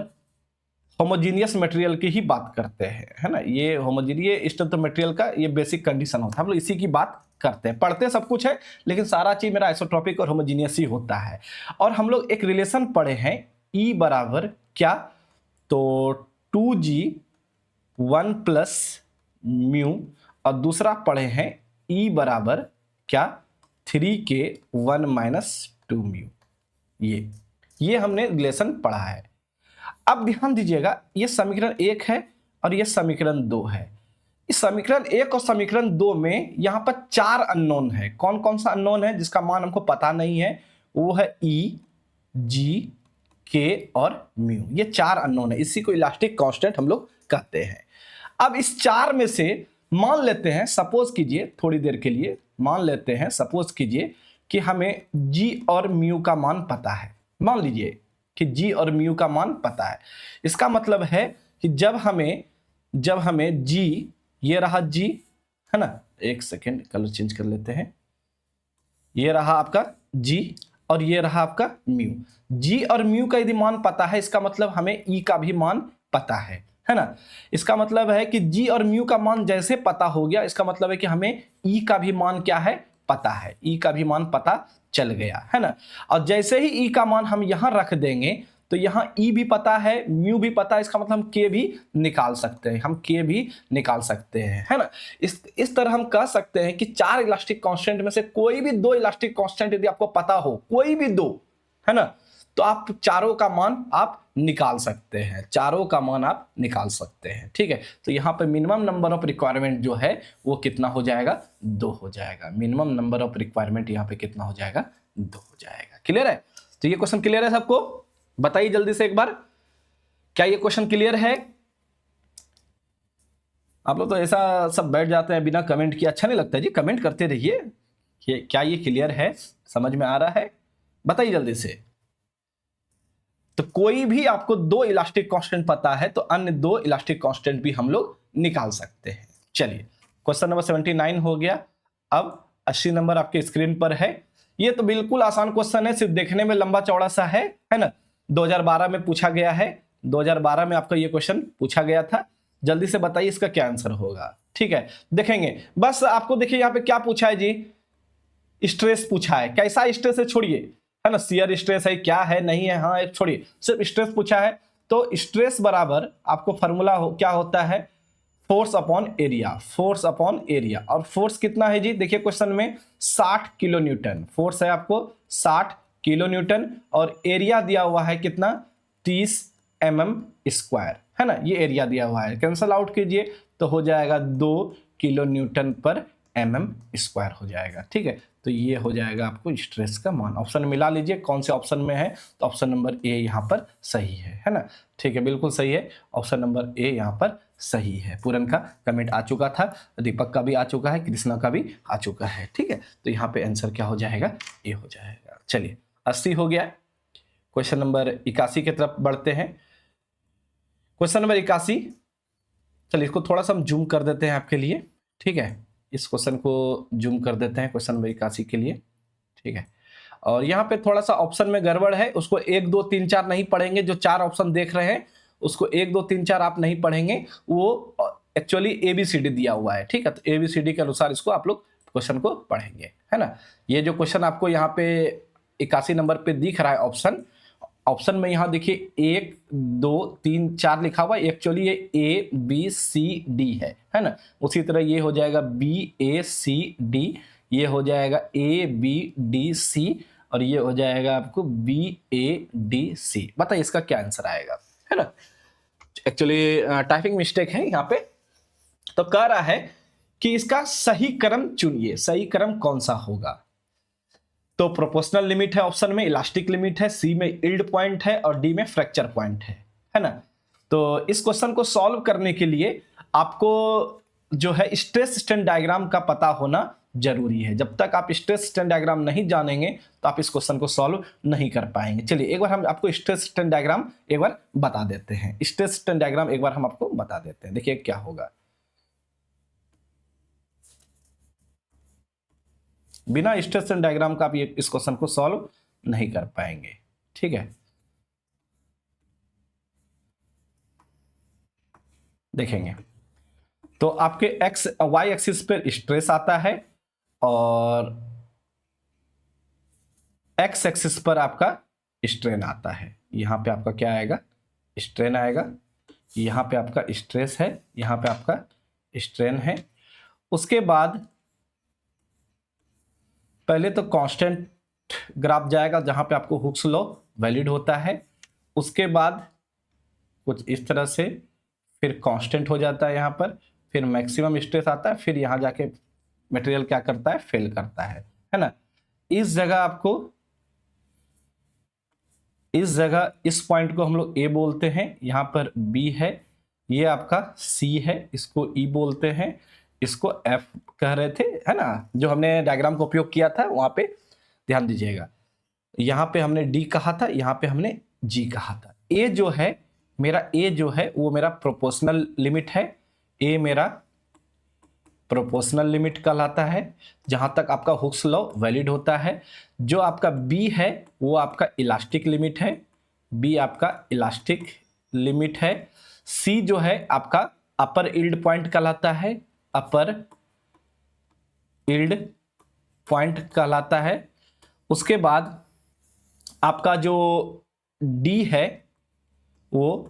होमोजीनियस मटेरियल की ही बात करते हैं, है ना। ये होमोजीनियस स्ट्रेंथ ऑफ मटेरियल का ये बेसिक कंडीशन होता है, हम लोग इसी की बात करते हैं, पढ़ते सब कुछ है लेकिन सारा चीज मेरा आइसोट्रोपिक और होमोजीनियस ही होता है। और हम लोग एक रिलेशन पढ़े हैं, E बराबर क्या, तो 2G 1 प्लस म्यू, और दूसरा पढ़े हैं E बराबर क्या, 3K 1 माइनस 2 म्यू। ये हमने रिलेशन पढ़ा है। अब ध्यान दीजिएगा, ये समीकरण 1 है और ये समीकरण 2 है। इस समीकरण 1 और समीकरण 2 में यहां पर 4 अननोन है। कौन कौन सा अननोन है जिसका मान हमको पता नहीं है, वो है E, G, K और म्यू, ये 4 अननोन है, इसी को इलास्टिक कांस्टेंट हम लोग कहते हैं। अब इस 4 में से मान लेते हैं, सपोज कीजिए थोड़ी देर के लिए मान लेते हैं, सपोज कीजिए कि हमें G और म्यू का मान पता है, मान लीजिए कि G और म्यू का मान पता है। इसका मतलब है कि जब हमें G, ये रहा G, है ना, एक सेकेंड कलर चेंज कर लेते हैं, ये रहा आपका G और ये रहा आपका म्यू। G और म्यू का यदि मान पता है, इसका मतलब हमें E का भी मान पता है ना। इसका मतलब है कि G और म्यू का मान जैसे पता हो गया, इसका मतलब है कि हमें E का भी मान क्या है, पता है, E का भी मान पता चल गया, है ना। और जैसे ही E का मान हम यहां रख देंगे तो यहां E भी पता है, म्यू भी पता है, इसका मतलब हम K भी निकाल सकते हैं, है ना। इस तरह हम कह सकते हैं कि 4 इलास्टिक कांस्टेंट में से कोई भी 2 इलास्टिक कांस्टेंट यदि आपको पता हो, कोई भी 2, है ना, तो आप चारों का मान आप निकाल सकते हैं, ठीक है। तो यहां पे मिनिमम नंबर ऑफ रिक्वायरमेंट जो है वो कितना हो जाएगा, 2 हो जाएगा। मिनिमम नंबर ऑफ रिक्वायरमेंट यहां पे कितना हो जाएगा, 2 हो जाएगा। क्लियर है? तो ये क्वेश्चन क्लियर है सबको? बताइए जल्दी से एक बार, क्या ये क्वेश्चन क्लियर है? आप लोग तो ऐसा सब बैठ जाते हैं बिना कमेंट किए, अच्छा नहीं लगता जी, कमेंट करते रहिए। क्या ये क्लियर है, समझ में आ रहा है, बताइए जल्दी से। तो कोई भी आपको दो इलास्टिक कांस्टेंट पता है तो अन्य दो इलास्टिक कांस्टेंट भी हम लोग निकाल सकते हैं। चलिए क्वेश्चन नंबर 79 हो गया। अब 80 नंबर आपके स्क्रीन पर है। ये तो बिल्कुल आसान क्वेश्चन है, सिर्फ देखने में लंबा चौड़ा सा है ना। 2012 में पूछा गया है, 2012 में आपका ये क्वेश्चन पूछा गया था। जल्दी से बताइए इसका क्या आंसर होगा। ठीक है, देखेंगे बस आपको। देखिए यहाँ पे क्या पूछा है जी, स्ट्रेस पूछा है। कैसा स्ट्रेस है छोड़िए, है ना, शियर स्ट्रेस है क्या है नहीं है, हाँ छोड़िए, सिर्फ स्ट्रेस पूछा है। तो स्ट्रेस बराबर आपको फॉर्मूला क्या होता है, force upon area, force upon area. और फोर्स कितना है जी, देखिए क्वेश्चन में 60 किलो न्यूटन फोर्स है आपको, 60 किलो न्यूटन। और एरिया दिया हुआ है कितना, 30 mm², है ना, ये एरिया दिया हुआ है। कैंसल आउट कीजिए तो हो जाएगा 2 किलो न्यूटन पर mm² हो जाएगा। ठीक है, तो ये हो जाएगा आपको स्ट्रेस का मान। ऑप्शन मिला लीजिए कौन से ऑप्शन में है, तो ऑप्शन नंबर ए यहाँ पर सही है ना। ठीक है, बिल्कुल सही है, ऑप्शन नंबर ए यहाँ पर सही है। पूरन का कमेंट आ चुका था, दीपक का भी आ चुका है, कृष्णा का भी आ चुका है। ठीक है, तो यहाँ पे आंसर क्या हो जाएगा, ए हो जाएगा। चलिए 80 हो गया। क्वेश्चन नंबर 81 की तरफ बढ़ते हैं। क्वेश्चन नंबर 81, चलिए इसको थोड़ा सा हम जूम कर देते हैं आपके लिए। ठीक है, इस क्वेश्चन को जूम कर देते हैं क्वेश्चन नंबर 81 के लिए। ठीक है, और यहाँ पे थोड़ा सा ऑप्शन में गड़बड़ है, उसको 1 2 3 4 नहीं पढ़ेंगे। जो 4 ऑप्शन देख रहे हैं उसको 1 2 3 4 आप नहीं पढ़ेंगे, वो एक्चुअली ABCD दिया हुआ है। ठीक है, तो ABCD के अनुसार इसको आप लोग क्वेश्चन को पढ़ेंगे, है ना। ये जो क्वेश्चन आपको यहाँ पे 81 नंबर पे दिख रहा है ऑप्शन में, यहाँ देखिए 1 2 3 4 लिखा हुआ है, एक्चुअली ये ABCD है ना। उसी तरह ये हो जाएगा BACD, ये हो जाएगा ABDC, और ये हो जाएगा आपको BADC। बताइए इसका क्या आंसर आएगा, है ना। एक्चुअली टाइपिंग मिस्टेक है यहाँ पे। तो कह रहा है कि इसका सही क्रम चुनिए, सही क्रम कौन सा होगा। तो प्रोपोर्शनल लिमिट है ऑप्शन में, इलास्टिक लिमिट है, सी में यील्ड पॉइंट है, और डी में फ्रैक्चर पॉइंट है ना। तो इस क्वेश्चन को सॉल्व करने के लिए आपको जो है स्ट्रेस स्ट्रेन डायग्राम का पता होना जरूरी है। जब तक आप स्ट्रेस स्ट्रेन डायग्राम नहीं जानेंगे तो आप इस क्वेश्चन को सॉल्व नहीं कर पाएंगे। चलिए एक बार हम आपको स्ट्रेस स्ट्रेन डायग्राम एक बार बता देते हैं। स्ट्रेस स्ट्रेन डायग्राम एक बार हम आपको बता देते हैं, देखिए क्या होगा। बिना स्ट्रेस स्ट्रेन डायग्राम का आप ये इस क्वेश्चन को सॉल्व नहीं कर पाएंगे। ठीक है, देखेंगे तो आपके y एक्सिस पर स्ट्रेस आता है, और x एक्सिस पर आपका स्ट्रेन आता है। यहां पे आपका क्या आएगा, स्ट्रेन आएगा। यहां पे आपका स्ट्रेस है, यहां पे आपका स्ट्रेन है। उसके बाद पहले तो कांस्टेंट ग्राफ जाएगा जहां पे आपको हुक्स लॉ वैलिड होता है। उसके बाद कुछ इस तरह से फिर कांस्टेंट हो जाता है यहाँ पर, फिर मैक्सिमम स्ट्रेस आता है, फिर यहाँ जाके मटेरियल क्या करता है, फेल करता है ना। इस जगह इस पॉइंट को हम लोग ए बोलते हैं, यहाँ पर बी है, ये आपका सी है, इसको ई बोलते हैं, इसको एफ कह रहे थे, है ना। जो हमने डायग्राम का उपयोग किया था वहां पे ध्यान दीजिएगा। यहाँ पे हमने डी कहा था, यहाँ पे हमने जी कहा था। ए जो है वो मेरा प्रोपोर्शनल लिमिट है। ए मेरा प्रोपोर्शनल लिमिट कहलाता है, जहां तक आपका हुक्स लॉ वैलिड होता है। जो आपका बी है वो आपका इलास्टिक लिमिट है, बी आपका इलास्टिक लिमिट है। सी जो है आपका अपर यील्ड पॉइंट कहलाता है, अपर यील्ड पॉइंट कहलाता है। उसके बाद आपका जो डी है वो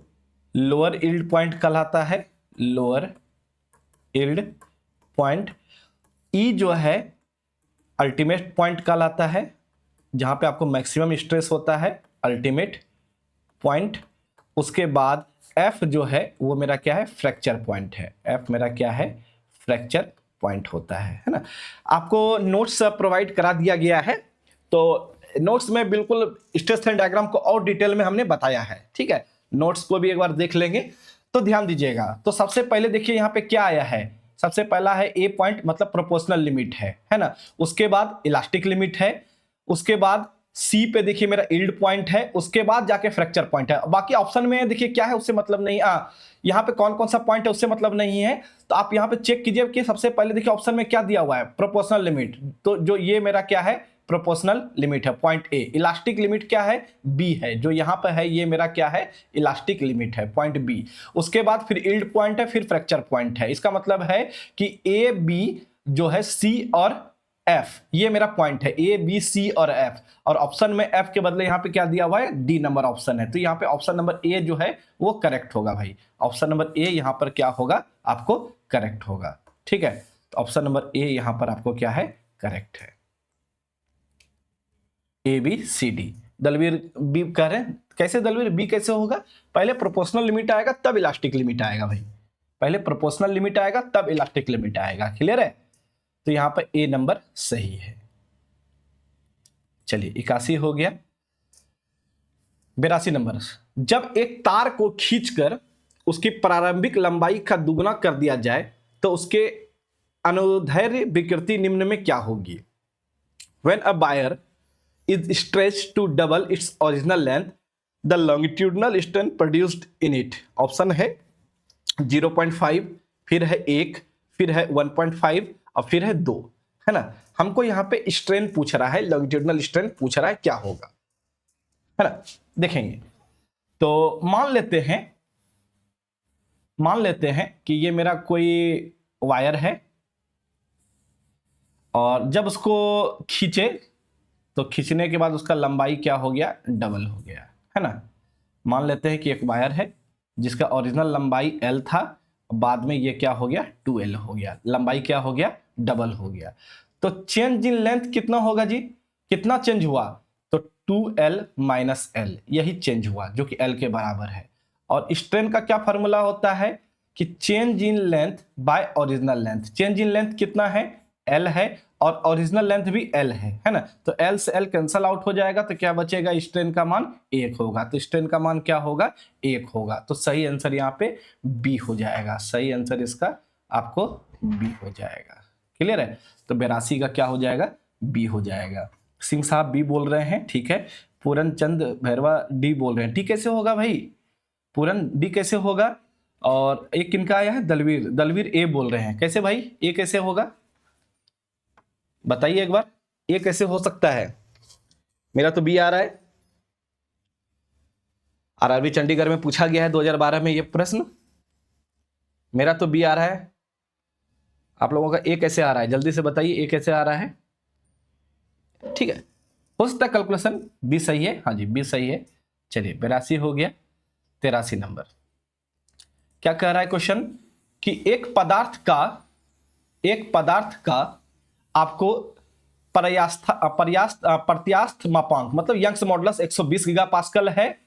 लोअर यील्ड पॉइंट कहलाता है, लोअर यील्ड पॉइंट। ई जो है अल्टीमेट पॉइंट कहलाता है, जहां पे आपको मैक्सिमम स्ट्रेस होता है, अल्टीमेट पॉइंट। उसके बाद एफ जो है वो मेरा क्या है, फ्रैक्चर पॉइंट है। एफ मेरा क्या है, फ्रैक्चर पॉइंट होता है ना। आपको नोट्स प्रोवाइड करा दिया गया है, तो नोट्स में बिल्कुल स्ट्रेस स्ट्रेन डायग्राम को और डिटेल में हमने बताया है। ठीक है, नोट्स को भी एक बार देख लेंगे। तो ध्यान दीजिएगा, तो सबसे पहले देखिए यहाँ पे क्या आया है, सबसे पहला है ए पॉइंट मतलब प्रोपोर्शनल लिमिट है ना, उसके बाद इलास्टिक लिमिट है, उसके बाद सी पे देखिए मेरा यील्ड पॉइंट है, उसके बाद जाके फ्रैक्चर पॉइंट है। बाकी ऑप्शन में देखिए क्या है उससे मतलब नहीं, यहाँ पे कौन कौन सा पॉइंट है उससे मतलब नहीं है, तो आप यहाँ पे चेक कीजिए कि सबसे पहले देखिए ऑप्शन में क्या दिया हुआ है, प्रोपोर्शनल लिमिट, तो जो ये मेरा क्या है प्रोपोर्शनल लिमिट है पॉइंट ए। इलास्टिक लिमिट क्या है, बी है, जो यहाँ पे है ये मेरा क्या है इलास्टिक लिमिट है पॉइंट बी। उसके बाद फिर यील्ड पॉइंट है, फिर फ्रैक्चर पॉइंट है। इसका मतलब है कि ए बी जो है सी और एफ, ये मेरा पॉइंट है ए बी सी और एफ, और ऑप्शन में एफ के बदले यहाँ पे क्या दिया हुआ है डी नंबर ऑप्शन है, तो यहाँ पे ऑप्शन नंबर ए जो है वो करेक्ट होगा भाई, ऑप्शन नंबर ए यहाँ पर क्या होगा आपको करेक्ट होगा। ठीक है, तो ऑप्शन नंबर ए यहाँ पर आपको क्या है करेक्ट है, A B C D. Dalveer B कह रहे हैं, कैसे दलवीर बी कैसे होगा, पहले प्रोपोर्शनल लिमिट आएगा तब इलास्टिक लिमिट आएगा भाई, पहले प्रोपोर्शनल लिमिट आएगा तब इलास्टिक लिमिट आएगा, क्लियर है, तो यहां पर ए नंबर सही है। चलिए 81 हो गया। 82 नंबर, जब एक तार को खींचकर उसकी प्रारंभिक लंबाई का दुगुना कर दिया जाए तो उसके अनुदैर्ध्य विकृति निम्न में क्या होगी। When a wire is stretched to double its original length, the longitudinal strain produced in it, option है 0.5, फिर है 1, फिर है 1.5 और फिर है 2, है ना। हमको यहाँ पे स्ट्रेन पूछ रहा है, लॉन्गिट्यूडनल स्ट्रेन पूछ रहा है, क्या होगा, है ना। देखेंगे तो मान लेते हैं कि ये मेरा कोई वायर है और जब उसको खींचे तो खींचने के बाद उसका लंबाई क्या हो गया डबल हो गया, है ना। मान लेते हैं कि एक वायर है जिसका ओरिजिनल लंबाई L था, बाद में ये क्या हो गया 2L हो गया, लंबाई क्या हो गया डबल हो गया, तो चेंज इन लेंथ कितना होगा जी, कितना चेंज हुआ, तो 2L माइनस L, यही चेंज हुआ जो कि L के बराबर है। और स्ट्रेन का क्या फॉर्मूला होता है कि change in length by original length, change in length कितना है L है और ओरिजिनल लेंथ भी L है ना, तो L से L कैंसल आउट हो जाएगा, तो क्या बचेगा स्ट्रेन का मान 1 होगा, तो स्ट्रेन का मान क्या होगा 1 होगा, तो सही आंसर यहाँ पे B हो जाएगा, सही आंसर इसका आपको B हो जाएगा, क्लियर है। तो 82 का क्या हो जाएगा B हो जाएगा। सिंह साहब B बोल रहे हैं, ठीक है। पूरन चंद भैरवा D बोल रहे हैं, डी कैसे होगा भाई, पूरन D कैसे होगा। और एक किनका आया है दलवीर A बोल रहे हैं, कैसे भाई A कैसे होगा बताइए एक बार, ये कैसे हो सकता है। मेरा तो बी आ रहा है, आरआरबी चंडीगढ़ में पूछा गया है 2012 में ये प्रश्न, मेरा तो बी आ रहा है, आप लोगों का ए कैसे आ रहा है जल्दी से बताइए, ए कैसे आ रहा है। ठीक है, हो सकता है कैलकुलेशन बी सही है, हाँ जी बी सही है। चलिए 82 हो गया। 83 नंबर क्या कह रहा है क्वेश्चन कि एक पदार्थ का आपको प्रत्यास्थ मापांक मतलब यंग्स मॉडुलस 120 गीगापास्कल है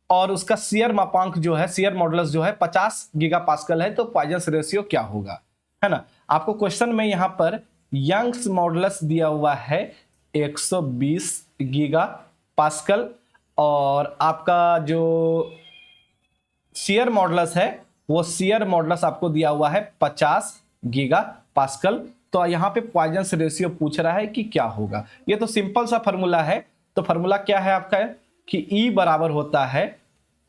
और उसका शियर मापांक जो है, शियर मॉडुलस जो है 50 गीगापास्कल है, तो पॉइजन रेशियो क्या होगा, है ना। आपको क्वेश्चन में यहां पर यंग्स मॉडुलस दिया हुआ है 120 गीगापास्कल और आपका जो शियर मॉडुलस है वो शियर मॉडुलस आपको दिया हुआ है 50 गीगापास्कल। तो यहाँ पे पॉइजन रेशियो पूछ रहा है कि क्या होगा। ये तो सिंपल सा फॉर्मूला है, तो फॉर्मूला क्या है आपका कि E बराबर होता है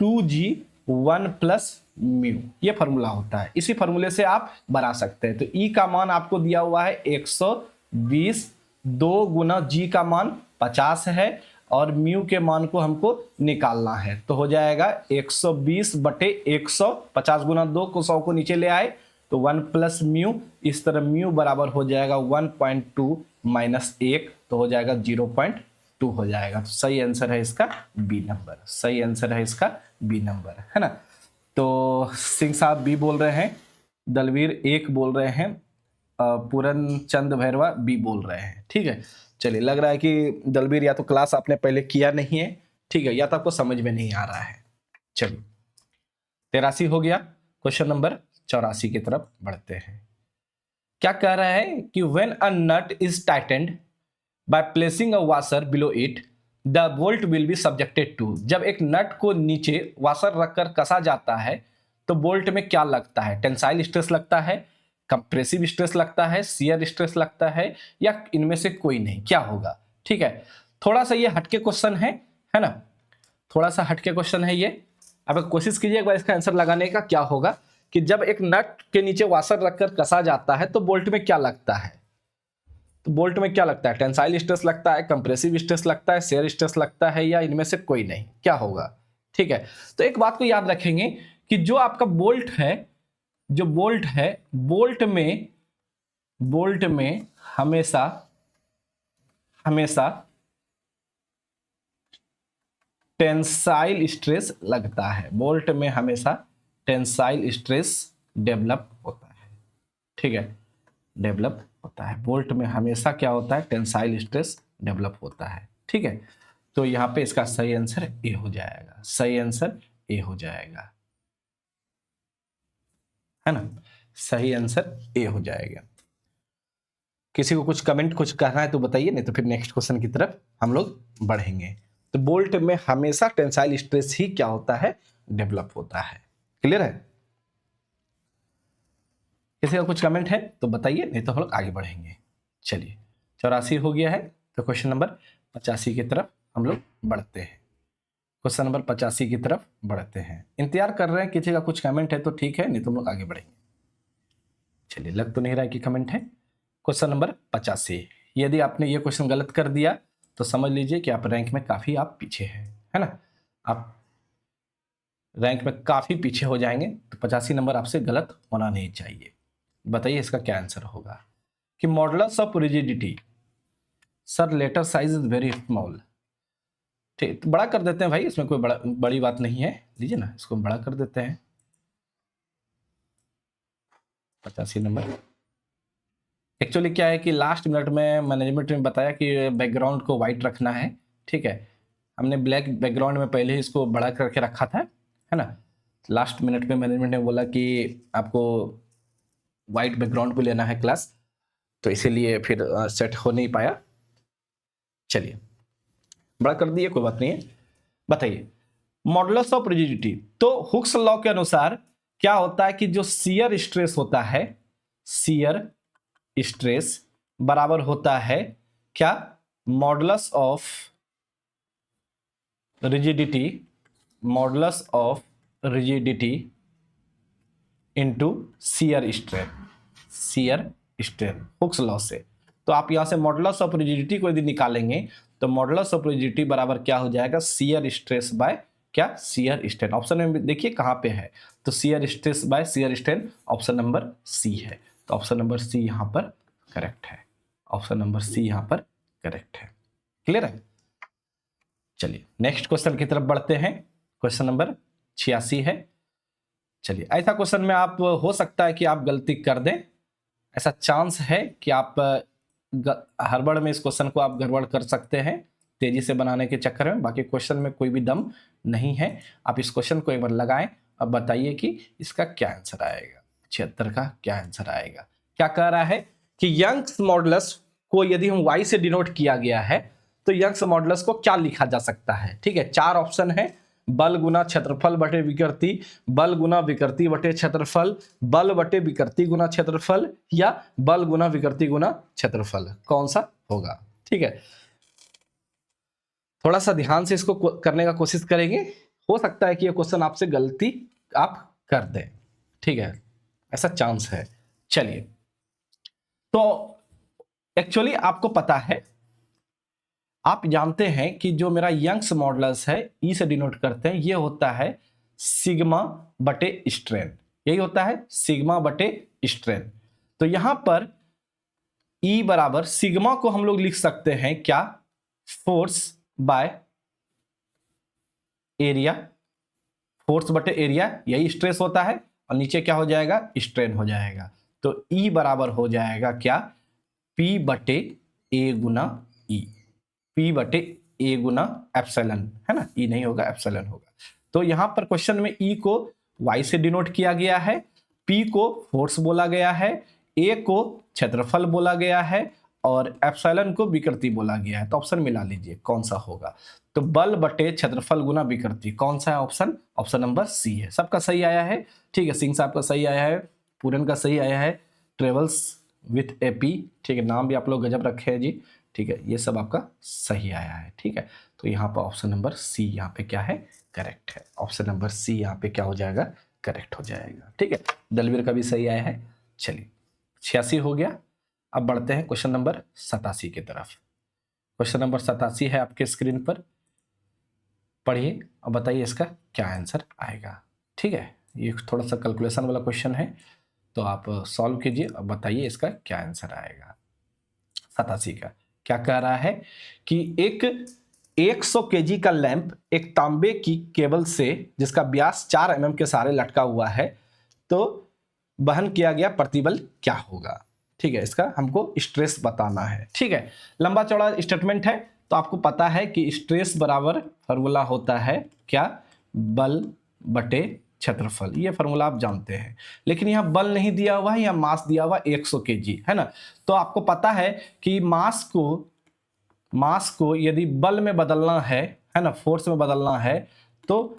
2G1 प्लस म्यू, ये फॉर्मूला होता है। इसी फॉर्मूले से आप बना सकते हैं। तो E का मान आपको दिया हुआ है 120, 2 गुना G का मान 50 है और म्यू के मान को हमको निकालना है, तो हो जाएगा 120 बटे 100, 50 गुना 2 को 100 को नीचे ले आए तो 1 प्लस म्यू, इस तरह म्यू बराबर हो जाएगा 1.2 माइनस 1, तो हो जाएगा 0.2 हो जाएगा। तो सही आंसर है इसका बी नंबर, सही आंसर है इसका बी नंबर, है ना। तो सिंह साहब बी बोल रहे हैं, दलवीर 1 बोल रहे हैं, पूरन चंद भैरवा बी बोल रहे हैं, ठीक है। चलिए लग रहा है कि दलवीर या तो क्लास आपने पहले किया नहीं है, ठीक है, या तो आपको समझ में नहीं आ रहा है। चलिए 83 हो गया। क्वेश्चन नंबर 84 की तरफ बढ़ते हैं। क्या कह रहा है कि when a nut is tightened by placing a washer below it the bolt will be subjected to. जब एक नट को नीचे वाशर रखकर कसा जाता है तो बोल्ट में क्या लगता है? टेंसाइल स्ट्रेस लगता है, कंप्रेसिव स्ट्रेस लगता है, शियर स्ट्रेस लगता है, या इनमें से कोई नहीं? क्या होगा? ठीक है, थोड़ा सा ये हटके क्वेश्चन है ना, थोड़ा सा हटके क्वेश्चन है ये। अब कोशिश कीजिए एक बार इसका आंसर लगाने का। क्या होगा कि जब एक नट के नीचे वाशर रखकर कसा जाता है तो बोल्ट में क्या लगता है? तो बोल्ट में क्या लगता है? टेंसाइल स्ट्रेस लगता है, कंप्रेसिव स्ट्रेस लगता है, शियर स्ट्रेस लगता है, या इनमें से कोई नहीं? क्या होगा? ठीक है, तो एक बात को याद रखेंगे कि जो आपका बोल्ट है, जो बोल्ट है, बोल्ट में हमेशा टेंसाइल स्ट्रेस लगता है। बोल्ट में हमेशा टेंसाइल स्ट्रेस डेवलप होता है। ठीक है, डेवलप होता है। बोल्ट में हमेशा क्या होता है? टेंसाइल स्ट्रेस डेवलप होता है। ठीक है, तो यहां पे इसका सही आंसर ए हो जाएगा। सही आंसर ए हो जाएगा, है ना? सही आंसर ए हो जाएगा। किसी को कुछ कमेंट कुछ कहना है तो बताइए, नहीं तो फिर नेक्स्ट क्वेश्चन की तरफ हम लोग बढ़ेंगे। तो बोल्ट में हमेशा टेंसाइल स्ट्रेस ही क्या होता है? डेवलप होता है। क्लियर है? किसी का कुछ कमेंट है तो बताइए, नहीं तो हम लोग आगे बढ़ेंगे। चलिए, 84 हो गया है, तो क्वेश्चन नंबर 85 की तरफ हम लोग बढ़ते हैं। क्वेश्चन नंबर 85 की तरफ बढ़ते हैं। इंतजार कर रहे हैं, किसी का कुछ कमेंट है तो ठीक है, नहीं तो हम लोग आगे बढ़ेंगे। चलिए, लग तो नहीं रहा है कि कमेंट है। क्वेश्चन नंबर 85, यदि आपने ये क्वेश्चन गलत कर दिया तो समझ लीजिए कि आप रैंक में काफी आप पीछे हैं, है ना? आप रैंक में काफी पीछे हो जाएंगे, तो 85 नंबर आपसे गलत होना नहीं चाहिए। बताइए इसका क्या आंसर होगा? कि modulus of rigidity, sir letter size is very small. ठीक, तो बड़ा कर देते हैं भाई, इसमें कोई बड़ी बात नहीं है। लीजिए ना, इसको बड़ा कर देते हैं। 85 नंबर एक्चुअली क्या है कि लास्ट मिनट में मैनेजमेंट ने बताया कि बैकग्राउंड को वाइट रखना है। ठीक है, हमने ब्लैक बैकग्राउंड में पहले ही इसको बड़ा करके रखा था, है ना? लास्ट मिनट में मैनेजमेंट ने बोला कि आपको वाइट बैकग्राउंड पे लेना है क्लास, तो इसीलिए फिर सेट हो नहीं पाया। चलिए, बड़ा कर दिए, कोई बात नहीं है। बताइए मॉडुलस ऑफ रिजिडिटी, तो हुक्स लॉ के अनुसार क्या होता है कि जो शियर स्ट्रेस होता है, शियर स्ट्रेस बराबर होता है क्या? Modulus of rigidity, modulus of rigidity into shear strain, shear strain, Hooke's law से। तो आप यहां से मॉडुलस ऑफ रिजिडिटी को यदि निकालेंगे तो मॉडुलस ऑफ रिजिडिटी बराबर क्या हो जाएगा? शियर स्ट्रेस बाय क्या? Shear strain. ऑप्शन में देखिए कहां पे है, तो shear stress by shear strain option number C है। तो ऑप्शन नंबर सी यहां पर करेक्ट है। ऑप्शन नंबर सी यहां पर करेक्ट है। क्लियर है? चलिए नेक्स्ट क्वेश्चन की तरफ बढ़ते हैं। क्वेश्चन नंबर 86 है। चलिए, ऐसा क्वेश्चन में आप हो सकता है कि आप गलती कर दें, ऐसा चांस है कि आप हड़बड़ में इस क्वेश्चन को आप गड़बड़ कर सकते हैं तेजी से बनाने के चक्कर में। बाकी क्वेश्चन में कोई भी दम नहीं है। आप इस क्वेश्चन को एक बार लगाएं, अब बताइए कि इसका क्या आंसर आएगा। 76 का क्या आंसर आएगा? क्या कह रहा है कि यंग्स मॉडुलस को यदि हम y से डिनोट किया गया है तो यंग्स मॉडुलस को क्या लिखा जा सकता है? ठीक है, 4 ऑप्शन है। बल गुना क्षेत्रफल बटे विकृति, बल गुना विकृति बटे क्षेत्रफल, बल बटे विकृति गुना क्षेत्रफल, या बल गुना विकृति गुना क्षेत्रफल। कौन सा होगा? ठीक है, थोड़ा सा ध्यान से इसको करने का कोशिश करेंगे। हो सकता है कि ये क्वेश्चन आपसे गलती आप कर दें। ठीक है, ऐसा चांस है। चलिए, तो एक्चुअली आपको पता है, आप जानते हैं कि जो मेरा यंग्स मॉडुलस है ई से डिनोट करते हैं, ये होता है सिग्मा बटे स्ट्रेन। यही होता है सिग्मा बटे स्ट्रेन। तो यहां पर ई बराबर सिग्मा को हम लोग लिख सकते हैं क्या? फोर्स बाय एरिया, फोर्स बटे एरिया, यही स्ट्रेस होता है। और नीचे क्या हो जाएगा? स्ट्रेन हो जाएगा। तो ई बराबर हो जाएगा क्या? पी बटे ए गुना ई, पी बटे ए गुना एप्सिलॉन, है ना? ई नहीं होगा, एप्सिलॉन होगा। तो यहां पर क्वेश्चन में ई को y से डिनोट किया गया है, पी को फोर्स बोला गया है, ए को क्षेत्रफल बोला गया है, और एप्सिलॉन को विकृति बोला गया है, तो ऑप्शन मिला लीजिए कौन सा होगा। तो बल बटे क्षेत्रफल गुना विकृति, कौन सा है ऑप्शन? ऑप्शन नंबर सी है। सबका सही आया है, ठीक है। सिंह साहब का सही आया है, पूरन का सही आया है, ट्रेवल्स विथ एपी, ठीक है, नाम भी आप लोग गजब रखे हैं जी, ठीक है, ये सब आपका सही आया है, ठीक है। तो यहाँ पर ऑप्शन नंबर सी यहाँ पे क्या है? करेक्ट है। ऑप्शन नंबर सी यहाँ पे क्या हो जाएगा? करेक्ट हो जाएगा, ठीक है। दलवीर का भी सही आया है। चलिए 86 हो गया। अब बढ़ते हैं क्वेश्चन नंबर 87 की तरफ। क्वेश्चन नंबर 87 है आपके स्क्रीन पर, पढ़िए और बताइए इसका क्या आंसर आएगा, ठीक है। ये थोड़ा सा कैलकुलेशन वाला क्वेश्चन है, तो आप सॉल्व कीजिए और बताइए इसका क्या आंसर आएगा। 87 का क्या कह रहा है कि एक 100 केजी का लैंप एक तांबे की केबल से जिसका व्यास 4 mm के सहारे लटका हुआ है, तो वहन किया गया प्रतिबल क्या होगा, ठीक है। इसका हमको स्ट्रेस बताना है, ठीक है। लंबा चौड़ा स्टेटमेंट है, तो आपको पता है कि स्ट्रेस बराबर फॉर्मूला होता है क्या? बल बटे क्षेत्रफल, ये फॉर्मूला आप जानते हैं। लेकिन यहाँ बल नहीं दिया हुआ है, यहाँ मास दिया हुआ 100 केजी है ना। तो आपको पता है कि मास को यदि बल में बदलना है ना, फोर्स में बदलना है, तो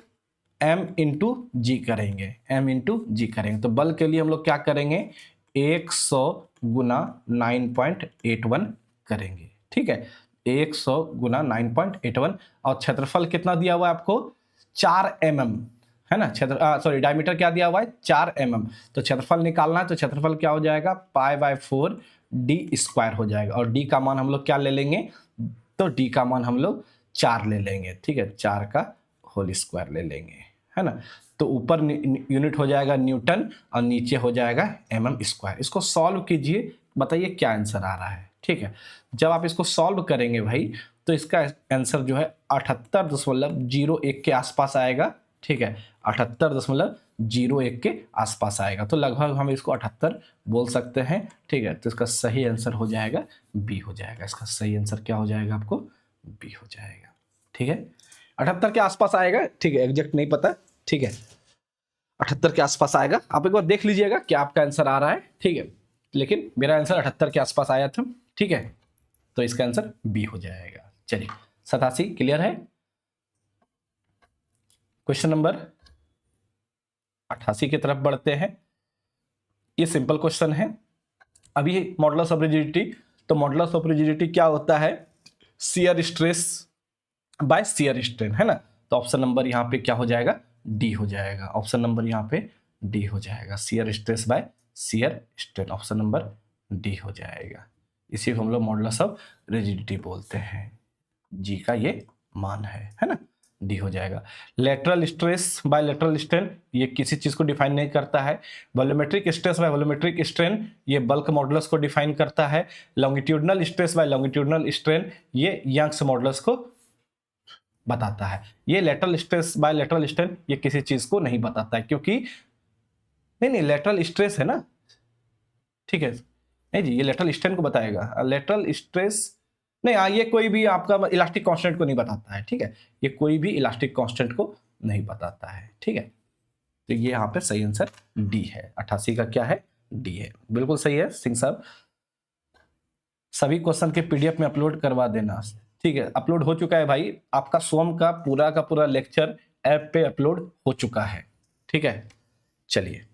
m इंटू जी करेंगे, m इंटू जी करेंगे। तो बल के लिए हम लोग क्या करेंगे? 100 गुना 9.81 करेंगे, ठीक है। 100 गुना 9.81, और क्षेत्रफल कितना दिया हुआ है आपको? 4 mm है ना। सॉरी डायमीटर क्या दिया हुआ है? 4 mm। तो क्षेत्रफल निकालना है, तो क्षेत्रफल क्या हो जाएगा? π/4 d² हो जाएगा। और d का मान हम लोग क्या ले लेंगे? तो d का मान हम लोग 4 ले लेंगे, ठीक है, 4 का होल स्क्वायर ले लेंगे, है ना। तो ऊपर यूनिट हो जाएगा न्यूटन और नीचे हो जाएगा mm²। इसको सॉल्व कीजिए, बताइए क्या आंसर आ रहा है, ठीक है। जब आप इसको सॉल्व करेंगे भाई, तो इसका आंसर जो है 78.01 के आसपास आएगा, ठीक है, 78.01 के आसपास आएगा। तो लगभग हम इसको 78 बोल सकते हैं, ठीक है। तो इसका सही आंसर हो जाएगा बी हो जाएगा। इसका सही आंसर क्या हो जाएगा? आपको बी हो जाएगा, ठीक है। 78 के आसपास आएगा, ठीक है, एग्जैक्ट नहीं पता, ठीक है, 78 के आसपास आएगा। आप एक बार देख लीजिएगा क्या आपका आंसर आ रहा है, ठीक है। लेकिन मेरा आंसर 78 के आसपास आया था, ठीक है, तो इसका आंसर बी हो जाएगा। चलिए 87 क्लियर है। क्वेश्चन नंबर 88 की तरफ बढ़ते हैं। ये सिंपल क्वेश्चन है। अभी मॉडुलस ऑफ रिजिडिटी, तो मॉडुलस ऑफ रिजिडिटी क्या होता है? Shear stress by shear strain, है ना। तो ऑप्शन नंबर यहाँ पे क्या हो जाएगा? डी हो जाएगा। ऑप्शन नंबर यहाँ पे डी हो जाएगा। Shear stress by shear strain, option number D हो जाएगा। इसी को हम लोग मॉडुलस ऑफ रिजिडिटी बोलते हैं। जी का ये मान है ना, डी हो जाएगा। Lateral stress by lateral strain, ये किसी चीज को डिफाइन नहीं करता है। Volumetric stress by volumetric strain, ये बल्क मॉडुलस को डिफाइन करता है। Longitudinal stress by longitudinal strain, ये यंग्स मॉडुलस को बताता है। ये lateral stress by lateral strain, ये किसी चीज को नहीं बताता है, क्योंकि नहीं लेटरल स्ट्रेस है ना, ठीक है, नहीं जी, ये लेटरल स्ट्रेन को बताएगा। लेटरल स्ट्रेस नहीं, ये कोई भी आपका इलास्टिक कांस्टेंट को नहीं बताता है, ठीक है, ये कोई भी इलास्टिक कांस्टेंट को नहीं बताता है, ठीक है। तो ये यहाँ पे सही आंसर डी है। 88 का क्या है? डी है, बिल्कुल सही है सिंह साहब। सभी क्वेश्चन के पीडीएफ में अपलोड करवा देना, ठीक है। अपलोड हो चुका है भाई, आपका सोम का पूरा लेक्चर ऐप पे अपलोड हो चुका है, ठीक है। चलिए,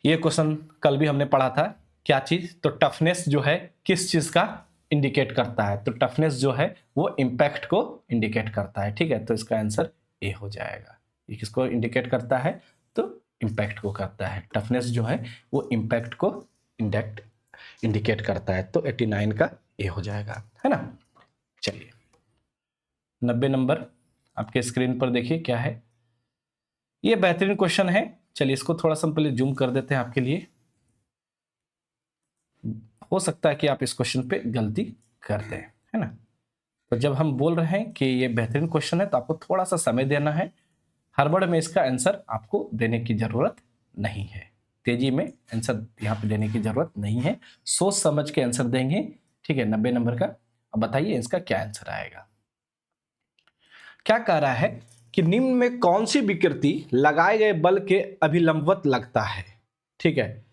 ये क्वेश्चन कल भी हमने पढ़ा था। क्या चीज? तो टफनेस जो है किस चीज का इंडिकेट करता है? तो टफनेस जो है वो इंपैक्ट को इंडिकेट करता है, ठीक है। तो इसका आंसर ए हो जाएगा। ये किसको इंडिकेट करता है? तो इंपैक्ट को करता है। टफनेस जो है वो इंपैक्ट को इंडिकेट करता है। तो 89 का ए हो जाएगा, है ना। चलिए 90 नंबर आपके स्क्रीन पर देखिए क्या है। ये बेहतरीन क्वेश्चन है। चलिए इसको थोड़ा सा पहले जूम कर देते हैं आपके लिए। हो सकता है कि आप इस क्वेश्चन पे गलती कर दें, है ना। तो जब हम बोल रहे हैं कि ये बेहतरीन क्वेश्चन है, तो आपको थोड़ा सा समय देना है। हड़बड़ में इसका आंसर आपको देने की जरूरत नहीं है, तेजी में आंसर यहाँ पे देने की जरूरत नहीं है। सोच समझ के आंसर देंगे, ठीक है। 90 नंबर का। अब बताइए इसका क्या आंसर आएगा। क्या कह रहा है कि निम्न में कौन सी विकृति लगाए गए बल के अभिलंबवत लगता है, ठीक है।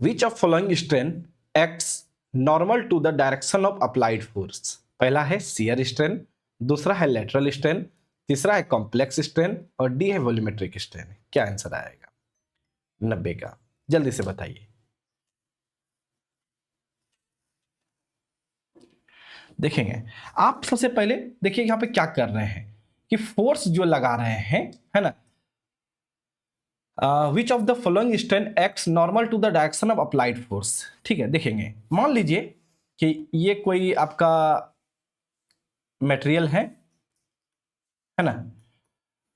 Which of following strain acts normal to the direction of applied force. पहला है शियर स्ट्रेन, दूसरा है लेटरल स्ट्रेन, तीसरा है कॉम्प्लेक्स स्ट्रेन और डी है वॉल्यूमेट्रिक स्ट्रेन। क्या आंसर आएगा 90 का? जल्दी से बताइए। देखेंगे आप सबसे पहले देखिए यहां पे क्या कर रहे हैं कि फोर्स जो लगा रहे हैं, है ना, which of the following strain acts normal to the direction of applied force. ठीक है, देखेंगे मान लीजिए कि ये कोई आपका मटेरियल है ना,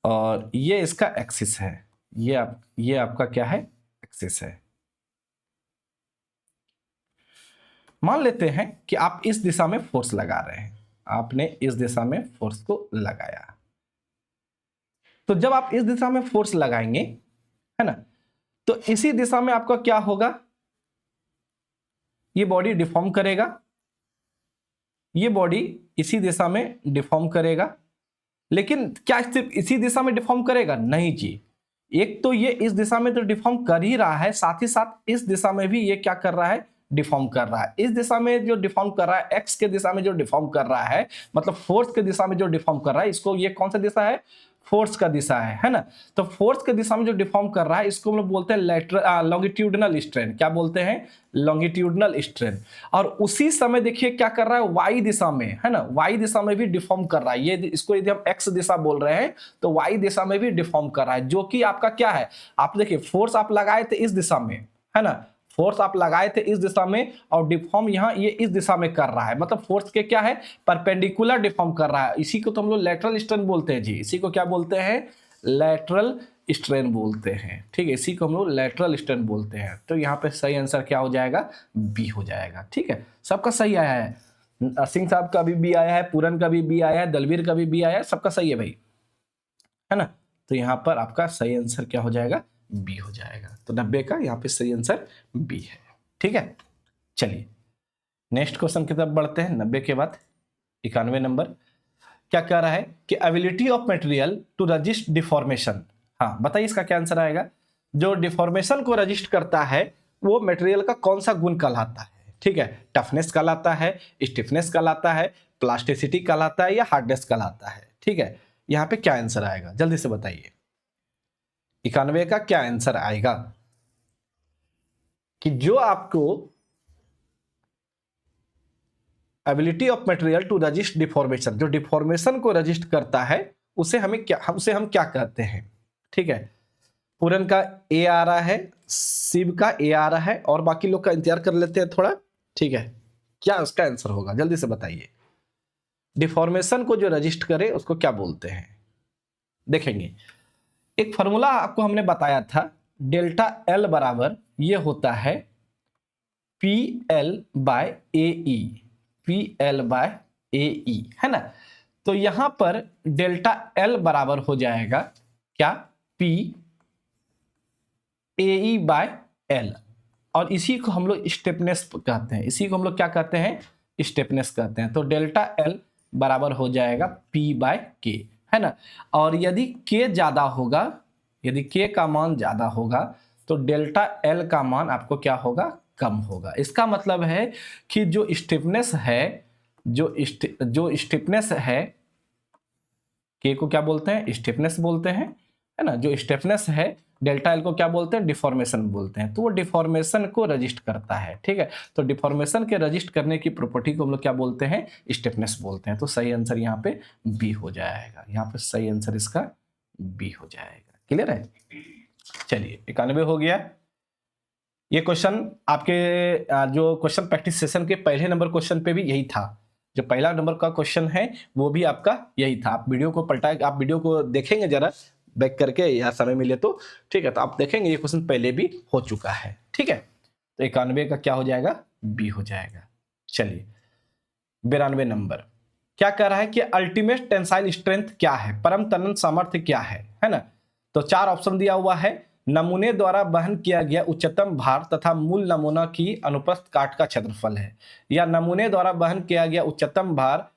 और ये इसका एक्सिस है, ये आपका क्या है, एक्सिस है। मान लेते हैं कि आप इस दिशा में फोर्स लगा रहे हैं, आपने इस दिशा में फोर्स को लगाया। तो जब आप इस दिशा में फोर्स लगाएंगे, है ना, तो इसी दिशा में आपका क्या होगा, ये बॉडी डिफॉर्म करेगा, ये बॉडी इसी दिशा में डिफॉर्म करेगा। लेकिन क्या सिर्फ इसी दिशा में डिफॉर्म करेगा? नहीं जी, एक तो ये इस दिशा में तो डिफॉर्म कर ही रहा है, साथ ही साथ इस दिशा में भी ये क्या कर रहा है, डिफॉर्म कर रहा है। इस दिशा में जो डिफॉर्म कर रहा है, एक्स के दिशा में जो डिफॉर्म कर रहा है, मतलब फोर्स के दिशा में जो डिफॉर्म कर रहा है, इसको ये कौन सा दिशा है, फोर्स का दिशा है ना। तो फोर्स के दिशा में जो डिफॉर्म कर रहा है इसको हम लोग बोलते हैं लेटरल लॉन्गिट्यूडनल स्ट्रेन। क्या बोलते हैं? Longitudinal strain. और उसी समय देखिए क्या कर रहा है, वाई दिशा में, है ना, वाई दिशा में भी डिफॉर्म कर रहा है। ये इसको यदि हम एक्स दिशा बोल रहे हैं तो वाई दिशा में भी डिफॉर्म कर रहा है, जो कि आपका क्या है, आप देखिए फोर्स आप लगाए थे इस दिशा में, है ना, फोर्स आप लगाए थे इस दिशा में और डिफॉर्म यहां ये इस दिशा में कर रहा है, मतलब फोर्स के क्या है, परपेंडिकुलर डिफॉर्म कर रहा है। इसी को तो हम लोग लेटरल स्ट्रेन बोलते हैं जी, इसी को क्या बोलते हैं, लेटरल स्ट्रेन बोलते हैं। ठीक है, इसी को हम लोग लेटरल स्ट्रेन बोलते हैं। तो यहाँ पे सही आंसर क्या हो जाएगा, बी हो जाएगा। ठीक है, सबका सही आया है, सिंह साहब का भी बी आया है, पूरन का भी बी आया है, दलवीर का भी बी आया है, सबका सही है भाई, है ना। तो यहाँ पर आपका सही आंसर क्या हो जाएगा, बी हो जाएगा। तो 90 का यहाँ पे सही आंसर बी है। ठीक है, चलिए नेक्स्ट क्वेश्चन की तरफ बढ़ते हैं। 90 के बाद 91 नंबर क्या कह रहा है कि ability of material to resist deformation. हाँ बताइए इसका क्या आंसर आएगा। जो डिफॉर्मेशन को रजिस्ट करता है वो मटेरियल का कौन सा गुण कहलाता है? ठीक है, टफनेस कहलाता है, स्टिफनेस कहलाता है, प्लास्टिसिटी कहलाता है या हार्डनेस कहलाता है? ठीक है, यहाँ पे क्या आंसर आएगा जल्दी से बताइए। 91 का क्या आंसर आएगा कि जो आपको ability of material to resist deformation, जो डिफॉर्मेशन को रजिस्ट करता है उसे हम क्या कहते हैं? ठीक है, पूरन का ए आ रहा है, शिव का ए आ रहा है और बाकी लोग का इंतजार कर लेते हैं थोड़ा। ठीक है, क्या उसका आंसर होगा जल्दी से बताइए। डिफॉर्मेशन को जो रजिस्ट करे उसको क्या बोलते हैं? देखेंगे एक फॉर्मूला आपको हमने बताया था, डेल्टा एल बराबर ये होता है P L by A E, P L by A E, है ना। तो यहां पर डेल्टा एल बराबर हो जाएगा क्या, P A E by L, और इसी को हम लोग स्टेपनेस कहते हैं, इसी को हम लोग क्या कहते हैं, स्टेपनेस कहते हैं। तो डेल्टा एल बराबर हो जाएगा पी बाय के, है ना। और यदि के ज्यादा होगा, यदि के का मान ज्यादा होगा तो डेल्टा एल का मान आपको क्या होगा, कम होगा। इसका मतलब है कि जो स्टिफनेस है, जो स्टिफनेस है, के को क्या बोलते हैं, स्टिफनेस बोलते हैं, है ना। जो स्टिफनेस है डेल्टा एल को क्या बोलते हैं, डिफॉर्मेशन बोलते हैं। तो वो डिफॉर्मेशन को रजिस्ट करता है। ठीक है, तो डिफॉर्मेशन के रजिस्ट करने की प्रॉपर्टी को हम लोग क्या बोलते हैं, स्टिफनेस बोलते हैं। तो सही आंसर यहाँ पे बी हो जाएगा, यहाँ पे सही आंसर इसका बी हो जाएगा। क्लियर है, चलिए 91 हो गया। ये क्वेश्चन आपके जो क्वेश्चन प्रैक्टिस सेशन के पहले नंबर क्वेश्चन पे भी यही था, जो पहला नंबर का क्वेश्चन है वो भी आपका यही था। आप वीडियो को पलटाए, आप वीडियो को देखेंगे जरा बैक करके या समय मिले तो, ठीक है, तो आप देखेंगे ये क्वेश्चन पहले भी हो चुका है। ठीक है, तो 91 का क्या हो जाएगा, बी हो जाएगा। चलिए 92 नंबर क्या कह रहा है कि अल्टीमेट टेंसाइल स्ट्रेंथ क्या है, परम तनन सामर्थ्य क्या है ना। तो 4 ऑप्शन दिया हुआ है, नमूने द्वारा वहन किया गया उच्चतम भार तथा मूल नमूना की अनुप्रस्थ काट का क्षेत्रफल है, या नमूने द्वारा वहन किया गया उच्चतम भार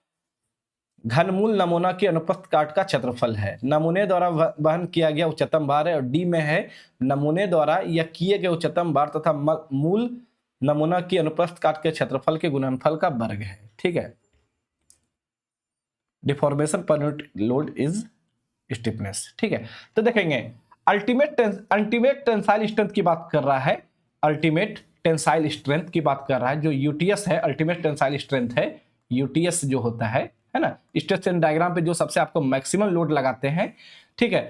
घनमूल नमूना की अनुप्रस्थ काट का क्षेत्रफल है। नमूने द्वारा वहन किया गया उच्चतम भार है, और डी में है नमूने द्वारा या किए गए उच्चतम भार तथा मूल नमूना की अनुप्रस्थ काट के क्षेत्रफल के गुणनफल का वर्ग है। ठीक है, deformation per unit load is stiffness. ठीक है, तो देखेंगे अल्टीमेट टेंसाइल स्ट्रेंथ की बात कर रहा है, अल्टीमेट टेंसाइल स्ट्रेंथ की बात कर रहा है। जो यूटीएस है, अल्टीमेट टेंसाइल स्ट्रेंथ है, यूटीएस जो होता है ना, स्ट्रेस डायग्राम पे जो सबसे आपको मैक्सिमम लोड लगाते हैं। ठीक है,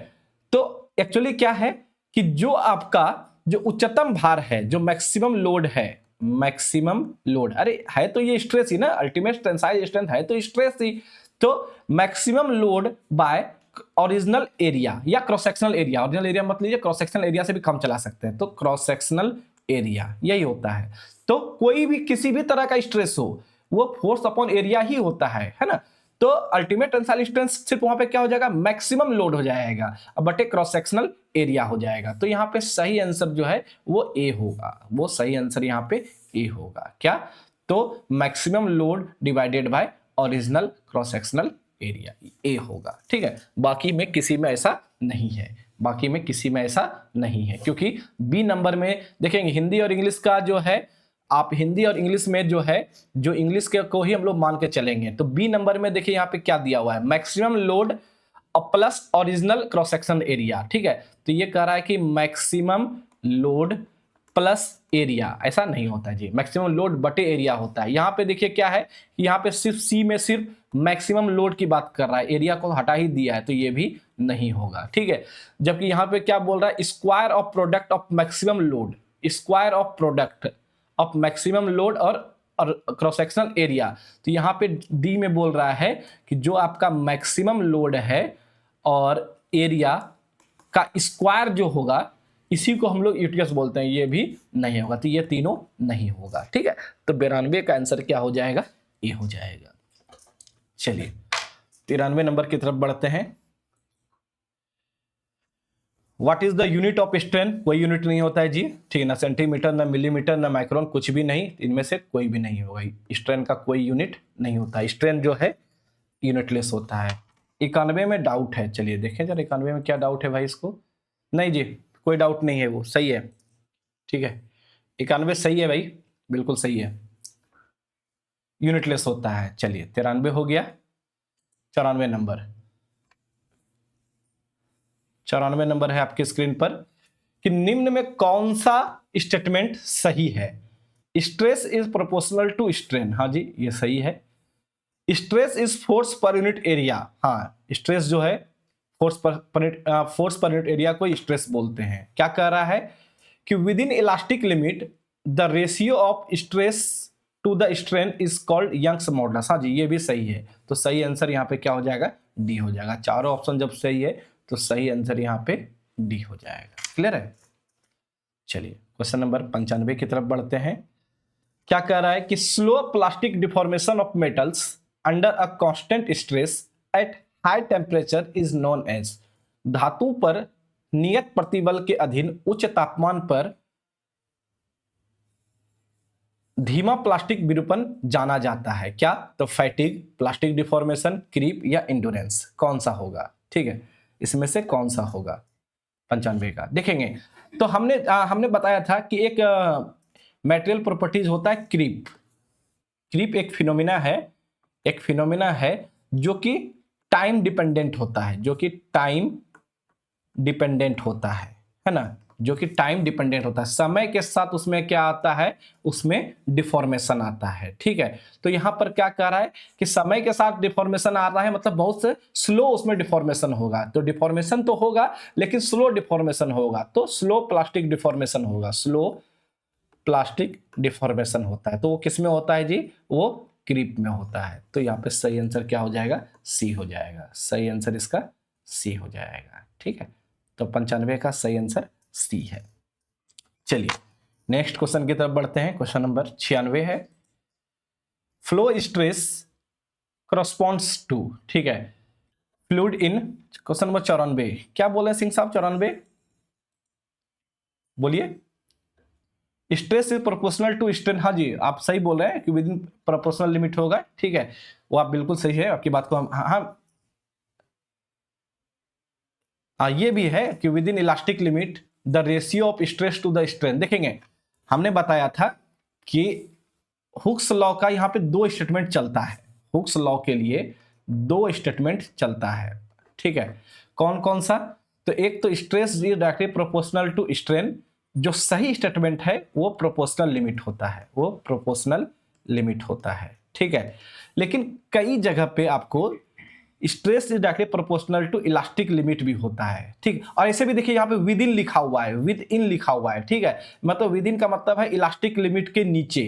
तो एक्चुअली क्या है कि जो आपका जो उच्चतम भार है, जो मैक्सिमम लोड है, मैक्सिमम लोड, अरे है तो ये स्ट्रेस ही ना, अल्टीमेट टेंसाइल स्ट्रेंथ है तो स्ट्रेस ही। तो maximum load by original area या cross sectional area, original area मत लीजिए, क्रॉस सेक्शनल एरिया से भी कम चला सकते हैं, तो क्रॉस सेक्शनल एरिया यही होता है। तो कोई भी किसी भी तरह का स्ट्रेस हो, वो फोर्स अपॉन एरिया ही होता है ना। तो अल्टीमेट टेंसाइल स्ट्रेंथ सिर्फ वहां पे क्या हो जाएगा, मैक्सिमम लोड हो जाएगा बटे क्रॉस सेक्शनल एरिया हो जाएगा। तो यहाँ पे सही आंसर जो है वो ए होगा, वो सही आंसर यहाँ पे ए होगा। क्या, तो maximum load divided by original cross sectional area, A होगा। ठीक है, बाकी में किसी में ऐसा नहीं है, बाकी में किसी में ऐसा नहीं है, क्योंकि बी नंबर में देखेंगे हिंदी और इंग्लिश का जो है, आप हिंदी और इंग्लिश में जो है, जो इंग्लिश के को ही हम लोग मान के चलेंगे। तो बी नंबर में देखिए यहाँ पे क्या दिया हुआ है, maximum load plus original cross section area. ठीक है, तो ये कह रहा है कि मैक्सिमम लोड प्लस एरिया, ऐसा नहीं होता है जी, मैक्सिमम लोड बटे एरिया होता है। यहाँ पे देखिए क्या है, यहाँ पे सिर्फ सी में सिर्फ मैक्सिमम लोड की बात कर रहा है, एरिया को हटा ही दिया है, तो ये भी नहीं होगा। ठीक है, जबकि यहाँ पे क्या बोल रहा है, square of product of maximum load, square of product of maximum load और क्रॉस सेक्शनल एरिया। तो यहाँ पे डी में बोल रहा है कि जो आपका मैक्सिमम लोड है और एरिया का स्क्वायर जो होगा, इसी को हम लोग यूटीएस बोलते हैं, ये भी नहीं होगा। तो ये तीनों नहीं होगा। ठीक है, तो 92 का आंसर क्या हो जाएगा, ये हो जाएगा। चलिए 93 नंबर की तरफ बढ़ते हैं। What is the unit of strength, कोई यूनिट नहीं होता है जी। ठीक है, ना सेंटीमीटर, ना मिलीमीटर, ना माइक्रोन, कुछ भी नहीं, इनमें से कोई भी नहीं होगा। स्ट्रेंथ का कोई यूनिट नहीं होता, स्ट्रेंथ जो है यूनिटलेस होता है। 91 में डाउट है, चलिए देखें जरा 91 में क्या डाउट है भाई इसको। नहीं जी, कोई डाउट नहीं है, वो सही है। ठीक है, 91 सही है भाई, बिल्कुल सही है, यूनिटलेस होता है। चलिए 93 हो गया। 94 नंबर, 94 नंबर है आपके स्क्रीन पर कि निम्न में कौन सा स्टेटमेंट सही है। Stress is proportional to strain, हाँ जी ये सही है। Stress is force per unit area, हाँ स्ट्रेस जो है फोर्स पर यूनिट एरिया को स्ट्रेस बोलते हैं। क्या कह रहा है कि within elastic limit the ratio of stress to the strain is called Young's modulus, हाँ जी ये भी सही है। तो सही आंसर यहाँ पे क्या हो जाएगा, डी हो जाएगा। चारों ऑप्शन जब सही है तो सही आंसर यहाँ पे डी हो जाएगा। क्लियर है। चलिए क्वेश्चन नंबर 95 की तरफ बढ़ते हैं। क्या कह रहा है कि slow plastic deformation of metals under a constant stress at high temperature is known as, धातु पर नियत प्रतिबल के अधीन उच्च तापमान पर धीमा प्लास्टिक विरूपण जाना जाता है। क्या, तो फैटिग, प्लास्टिक डिफॉर्मेशन, क्रीप या इंड्योरेंस, कौन सा होगा। ठीक है, इसमें से कौन सा होगा 95 का। देखेंगे तो हमने बताया था कि एक मटेरियल प्रॉपर्टीज होता है क्रीप। क्रीप एक फिनोमिना है, एक फिनोमिना है जो कि टाइम डिपेंडेंट होता है, जो कि टाइम डिपेंडेंट होता है ना, जो कि टाइम डिपेंडेंट होता है। समय के साथ उसमें क्या आता है, उसमें डिफॉर्मेशन आता है। ठीक है, तो यहां पर क्या कह रहा है कि समय के साथ डिफॉर्मेशन आ रहा है, मतलब बहुत से स्लो उसमें डिफॉर्मेशन होगा। तो डिफॉर्मेशन तो होगा लेकिन स्लो डिफॉर्मेशन होगा, तो स्लो प्लास्टिक डिफॉर्मेशन होगा, स्लो प्लास्टिक डिफॉर्मेशन होता है। तो वो किस में होता है जी, वो क्रीप में होता है। तो यहाँ पे सही आंसर क्या हो जाएगा, सी हो जाएगा। सही आंसर इसका सी हो जाएगा। ठीक है, तो 95 का सही आंसर सी है। चलिए नेक्स्ट क्वेश्चन की तरफ बढ़ते हैं। क्वेश्चन नंबर 96 है, फ्लो स्ट्रेस करस्पॉन्ड्स टू, ठीक है, फ्लूइड इन, क्वेश्चन नंबर 94 क्या बोले सिंह साहब, 94 बोलिए। Stress is proportional to strain, हाँ जी आप सही बोल रहे हैं कि विद इन प्रोपोर्शनल लिमिट होगा, ठीक है, वो आप बिल्कुल सही है, आपकी बात को हम ये भी है कि within elastic limit the ratio of stress to the strain. देखेंगे हमने बताया था कि हुक्स लॉ का यहाँ पे दो स्टेटमेंट चलता है, हुक्स लॉ के लिए दो स्टेटमेंट चलता है, ठीक है, कौन कौन सा? तो एक तो stress is directly proportional to strain, जो सही स्टेटमेंट है वो प्रोपोर्शनल लिमिट होता है, वो प्रोपोर्शनल लिमिट होता है, ठीक है। लेकिन कई जगह पे आपको stress is directly proportional to elastic limit भी होता है, ठीक। और ऐसे भी देखिए यहाँ पे विद इन लिखा हुआ है, विद इन लिखा हुआ है, ठीक है, मतलब विद इन का मतलब है इलास्टिक लिमिट के नीचे,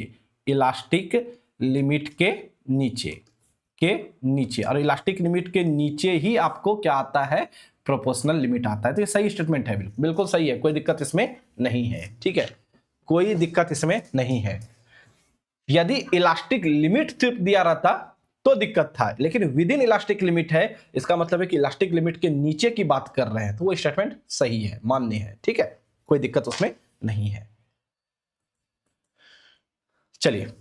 इलास्टिक लिमिट के नीचे और इलास्टिक लिमिट के नीचे ही आपको क्या आता है? प्रोपोर्शनल लिमिट आता है। तो ये सही स्टेटमेंट है, बिल्कुल सही है, कोई दिक्कत इसमें नहीं है, ठीक है, कोई दिक्कत इसमें नहीं है। यदि इलास्टिक लिमिट सिर्फ दिया रहता तो दिक्कत था, लेकिन विद इन इलास्टिक लिमिट है, इसका मतलब है कि इलास्टिक लिमिट के नीचे की बात कर रहे हैं, तो वो स्टेटमेंट सही है, मान्य है, ठीक है, कोई दिक्कत उसमें नहीं है। चलिए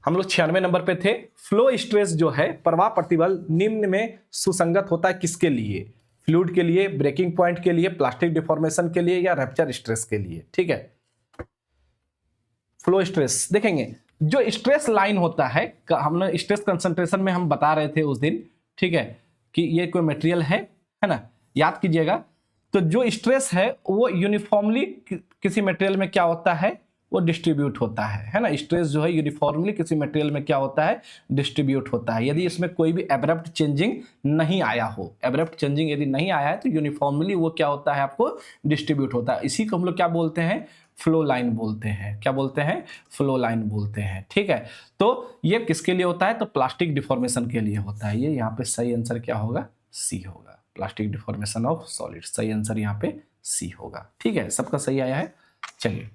हम लोग 96 नंबर पे थे। फ्लो स्ट्रेस जो है, प्रवाह प्रतिबल निम्न में सुसंगत होता है किसके लिए? फ्लूइड के लिए, ब्रेकिंग पॉइंट के लिए, प्लास्टिक डिफॉर्मेशन के लिए या रैप्चर स्ट्रेस के लिए, ठीक है। फ्लो स्ट्रेस देखेंगे, जो स्ट्रेस लाइन होता है, हमने स्ट्रेस कंसंट्रेशन में हम बता रहे थे उस दिन, ठीक है, कि ये कोई मटेरियल है ना, याद कीजिएगा। तो जो स्ट्रेस है वो यूनिफॉर्मली किसी मटेरियल में क्या होता है? वो डिस्ट्रीब्यूट होता है ना। स्ट्रेस जो है यूनिफॉर्मली किसी मटेरियल में क्या होता है? डिस्ट्रीब्यूट होता है। यदि इसमें कोई भी एब्रप्ट चेंजिंग नहीं आया हो, एब्रप्ट चेंजिंग यदि नहीं आया है, तो यूनिफॉर्मली वो क्या होता है? आपको डिस्ट्रीब्यूट होता है। इसी को हम लोग क्या बोलते हैं? फ्लो लाइन बोलते हैं। क्या बोलते हैं? फ्लो लाइन बोलते हैं, ठीक है। तो ये किसके लिए होता है? तो प्लास्टिक डिफॉर्मेशन के लिए होता है। ये यहाँ पे सही आंसर क्या होगा? सी होगा, प्लास्टिक डिफॉर्मेशन ऑफ सॉलिड। सही आंसर यहाँ पे सी होगा, ठीक है, सबका सही आया है। चलिए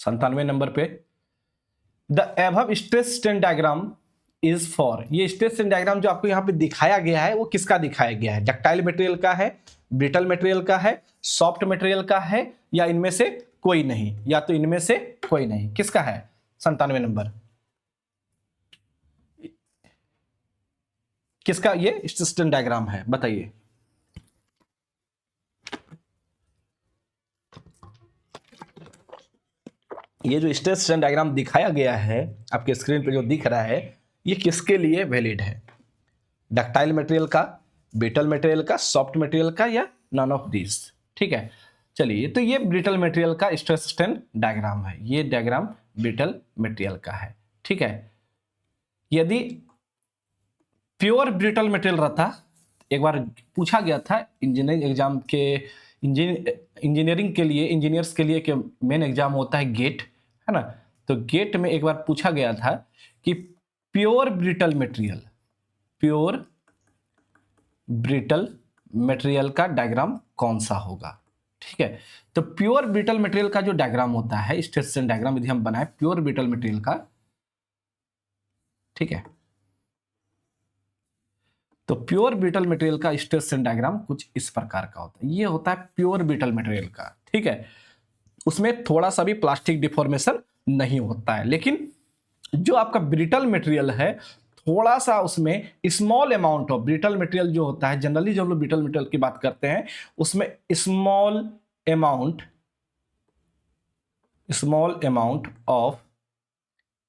97 नंबर पे, the above stress strain diagram is for. ये स्ट्रेस स्ट्रेन डायग्राम जो आपको यहाँ पे दिखाया गया है वो किसका दिखाया गया है? डक्टाइल मटेरियल का है, ब्रिटल मटेरियल का है, सॉफ्ट मटेरियल का है, या इनमें से कोई नहीं? या तो इनमें से कोई नहीं, किसका है? 97 नंबर किसका ये स्ट्रेस स्ट्रेन डायग्राम है, बताइए। ये जो स्ट्रेस स्ट्रेन डायग्राम दिखाया गया है आपके स्क्रीन पे जो दिख रहा है, ये किसके लिए वैलिड है? डक्टाइल मटेरियल का, ब्रिटल मटेरियल का, सॉफ्ट मटेरियल का, या नन ऑफ दिस, ठीक है। चलिए, तो ये ब्रिटल मटेरियल का स्ट्रेस स्ट्रेन डायग्राम है, ये डायग्राम ब्रिटल मटेरियल का है, ठीक है। यदि प्योर ब्रिटल मटेरियल रहता, एक बार पूछा गया था इंजीनियरिंग एग्जाम के, इंजीनियरिंग के लिए, इंजीनियर्स के लिए कि मेन एग्जाम होता है गेट, है ना, तो गेट में एक बार पूछा गया था कि pure brittle material, pure brittle material का डायग्राम कौन सा होगा, ठीक है। तो प्योर ब्रिटल मटेरियल का जो डायग्राम होता है, स्ट्रेस स्ट्रेन डायग्राम यदि हम बनाए प्योर ब्रिटल मटेरियल का, ठीक है, तो प्योर ब्रिटल मटेरियल का स्ट्रेस स्ट्रेन डायग्राम कुछ इस प्रकार का होता है। ये होता है प्योर ब्रिटल मटेरियल का, ठीक है, उसमें थोड़ा सा भी प्लास्टिक डिफॉर्मेशन नहीं होता है। लेकिन जो आपका ब्रिटल मटेरियल है, थोड़ा सा उसमें small amount of brittle material जो होता है, जनरली जब हम लोग ब्रिटल मटेरियल की बात करते हैं उसमें small amount of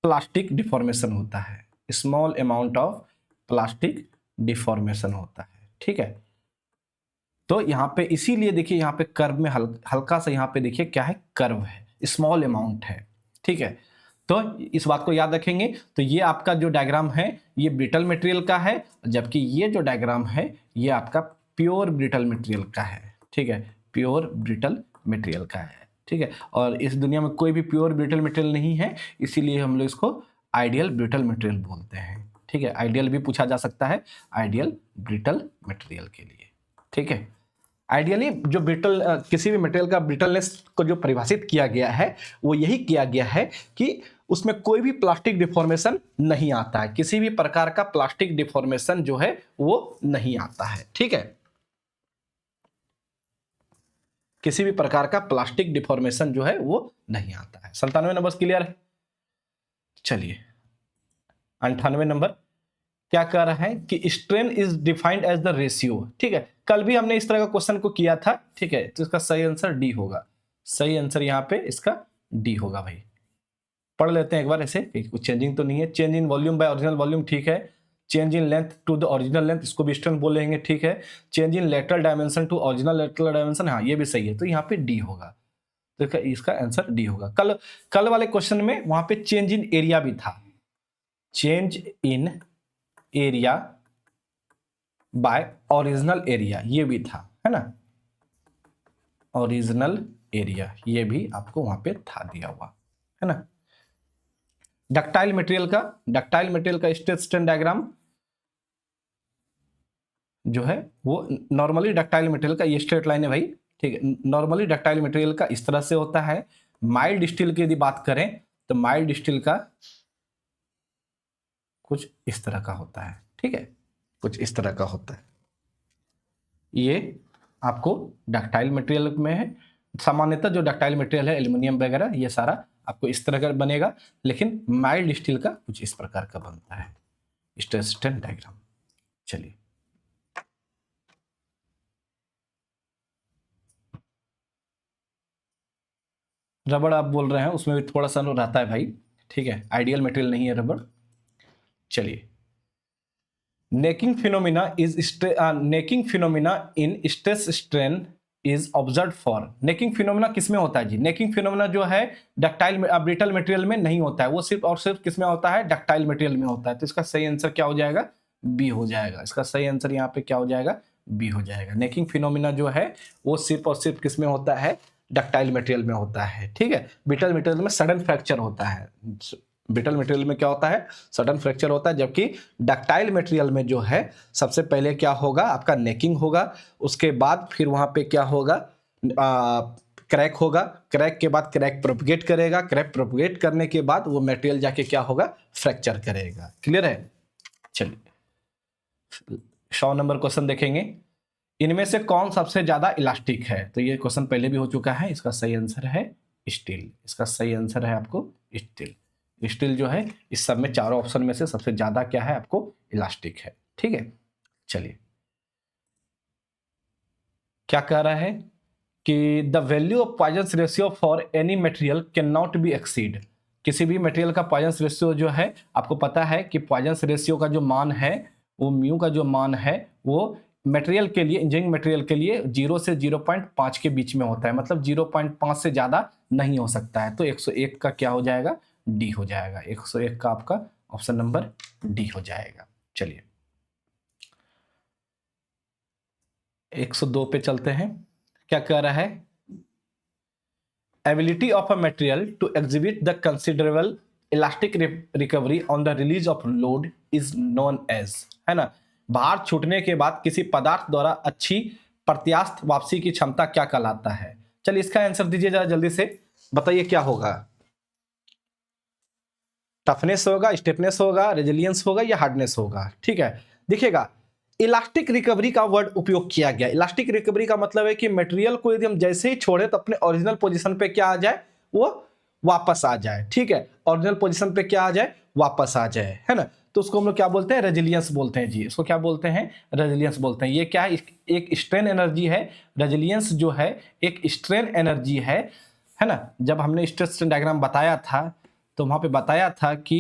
plastic deformation होता है, small amount of plastic deformation होता है, ठीक है। तो यहाँ पे इसीलिए देखिए, यहाँ पे कर्व में हल्का सा यहाँ पे देखिए क्या है? कर्व है, स्मॉल अमाउंट है, ठीक है। तो इस बात को याद रखेंगे। तो ये आपका जो डायग्राम है ये ब्रिटल मटेरियल का है, जबकि ये जो डायग्राम है ये आपका प्योर ब्रिटल मटेरियल का है, ठीक है, प्योर ब्रिटल मटेरियल का है, ठीक है। और इस दुनिया में कोई भी प्योर ब्रिटल मटेरियल नहीं है, इसीलिए हम लोग इसको आइडियल ब्रिटल मटेरियल बोलते हैं, ठीक है। आइडियल भी पूछा जा सकता है, आइडियल ब्रिटल मटेरियल के लिए, ठीक है। आइडियली जो ब्रिटल किसी भी मटेरियल का ब्रिटलनेस को जो परिभाषित किया गया है वो यही किया गया है कि उसमें कोई भी प्लास्टिक डिफॉर्मेशन नहीं आता है, किसी भी प्रकार का प्लास्टिक डिफॉर्मेशन जो है वो नहीं आता है, ठीक है। किसी भी प्रकार का प्लास्टिक डिफॉर्मेशन जो है वो नहीं आता है। 97 नंबर क्लियर है। चलिए 98 नंबर क्या कह रहा है कि strain is defined as the ratio. ठीक है, कल भी हमने इस तरह का क्वेश्चन को किया था। ठीक है, तो इसका सही आंसर डी होगा। सही आंसर यहाँ पे इसका डी होगा भाई। पढ़ लेते हैं एक बार ऐसे, कुछ चेंजिंग तो नहीं है। Change in volume by original volume, ठीक है। Change in length to the original length, इसको भी स्ट्रेन बोलेंगे, ठीक है। Change in lateral dimension to original lateral dimension, हाँ ये भी सही है, तो यहाँ पे डी होगा। तो इसका आंसर डी होगा। कल वाले क्वेश्चन में वहां पे चेंज इन एरिया भी था। Change in area bye original area ये भी था, है ना। ओरिजिनल एरिया ये भी आपको वहां पे था दिया हुआ, है ना। डक्टाइल मटेरियल का स्ट्रेस स्ट्रेन डायग्राम जो है वो नॉर्मली डक्टाइल मटेरियल का ये स्ट्रेट लाइन है भाई, ठीक है। नॉर्मली डक्टाइल मटेरियल का इस तरह से होता है। माइल्ड स्टील की यदि बात करें तो माइल्ड स्टील का कुछ इस तरह का होता है, ठीक है, कुछ इस तरह का होता है। ये आपको डक्टाइल मटेरियल में है। सामान्यतः जो डक्टाइल मटेरियल है एल्युमिनियम वगैरह ये सारा आपको इस तरह का बनेगा, लेकिन माइल्ड स्टील का कुछ इस प्रकार का बनता है स्ट्रेस स्ट्रेन डायग्राम। चलिए रबड़ आप बोल रहे हैं, उसमें भी थोड़ा सा रहता है भाई, ठीक है, आइडियल मटेरियल नहीं है रबड़। चलिए necking phenomena in stress strain is observe for. Necking phenomena किसमें होता है जी? नेकिंग फिनोमिना जो है डक्टाइल ब्रिटल मटेरियल में नहीं होता है, वो सिर्फ और सिर्फ किसमें होता है? डक्टाइल मटेरियल में होता है। तो इसका सही आंसर क्या हो जाएगा? बी हो जाएगा। इसका सही आंसर यहाँ पे क्या हो जाएगा? बी हो जाएगा। नेकिंग फिनोमिना जो है वो सिर्फ और सिर्फ किसमें होता है? डक्टाइल मटेरियल में होता है, ठीक है। ब्रिटल मटेरियल में सडन फ्रैक्चर होता है। ब्रिटल मटेरियल में क्या होता है? सडन फ्रैक्चर होता है, जबकि डक्टाइल मटेरियल में जो है सबसे पहले क्या होगा? आपका नेकिंग होगा, उसके बाद फिर वहां पे क्या होगा? क्रैक होगा, क्रैक के बाद क्रैक प्रोपगेट करेगा, क्रैक प्रोपगेट करने के बाद वो मटेरियल जाके क्या होगा? फ्रैक्चर करेगा। क्लियर है? चलिए 100 नंबर क्वेश्चन देखेंगे। इनमें से कौन सबसे ज्यादा इलास्टिक है? तो ये क्वेश्चन पहले भी हो चुका है। इसका सही आंसर है स्टील। इसका सही आंसर है आपको स्टील। स्टील जो है इस सब में चारों ऑप्शन में से सबसे ज्यादा क्या है? आपको इलास्टिक है, ठीक है। चलिए क्या कह रहा है कि the value of Poisson ratio for any material can not be exceed. किसी भी मटेरियल का पॉइजन रेशियो जो है, आपको पता है कि पॉइजन रेशियो का जो मान है वो म्यू का जो मान है वो मटेरियल के लिए, इंजीनियरिंग मटेरियल के लिए 0 से 0.5 के बीच में होता है, मतलब 0.5 से ज्यादा नहीं हो सकता है। तो 101 का क्या हो जाएगा? डी हो जाएगा। 101 का आपका ऑप्शन नंबर डी हो जाएगा। चलिए 102 पे चलते हैं। क्या कह रहा है? Ability of a material to exhibit the considerable elastic recovery on the release of load is known as, है ना। भार छूटने के बाद किसी पदार्थ द्वारा अच्छी प्रत्यास्थ वापसी की क्षमता क्या कहलाता है? चलिए इसका आंसर दीजिए जरा जल्दी से, बताइए क्या होगा? टफनेस होगा, स्टिफनेस होगा, रेजिलियंस होगा या हार्डनेस होगा? ठीक है, देखिएगा इलास्टिक रिकवरी का वर्ड उपयोग किया गया। इलास्टिक रिकवरी का मतलब है कि मटेरियल को यदि हम जैसे ही छोड़े तो अपने ओरिजिनल पोजीशन पे क्या आ जाए? वो वापस आ जाए, ठीक है। ओरिजिनल पोजीशन पे क्या आ जाए? वापस आ जाए, है ना। तो उसको हम लोग क्या बोलते हैं? रेजिलियंस बोलते हैं जी। इसको क्या बोलते हैं? रेजिलियंस बोलते हैं। ये क्या है? एक स्ट्रेन एनर्जी है। रेजिलियंस जो है एक स्ट्रेन एनर्जी है ना। जब हमने स्ट्रेस स्ट्रेन डायग्राम बताया था तो वहां पे बताया था कि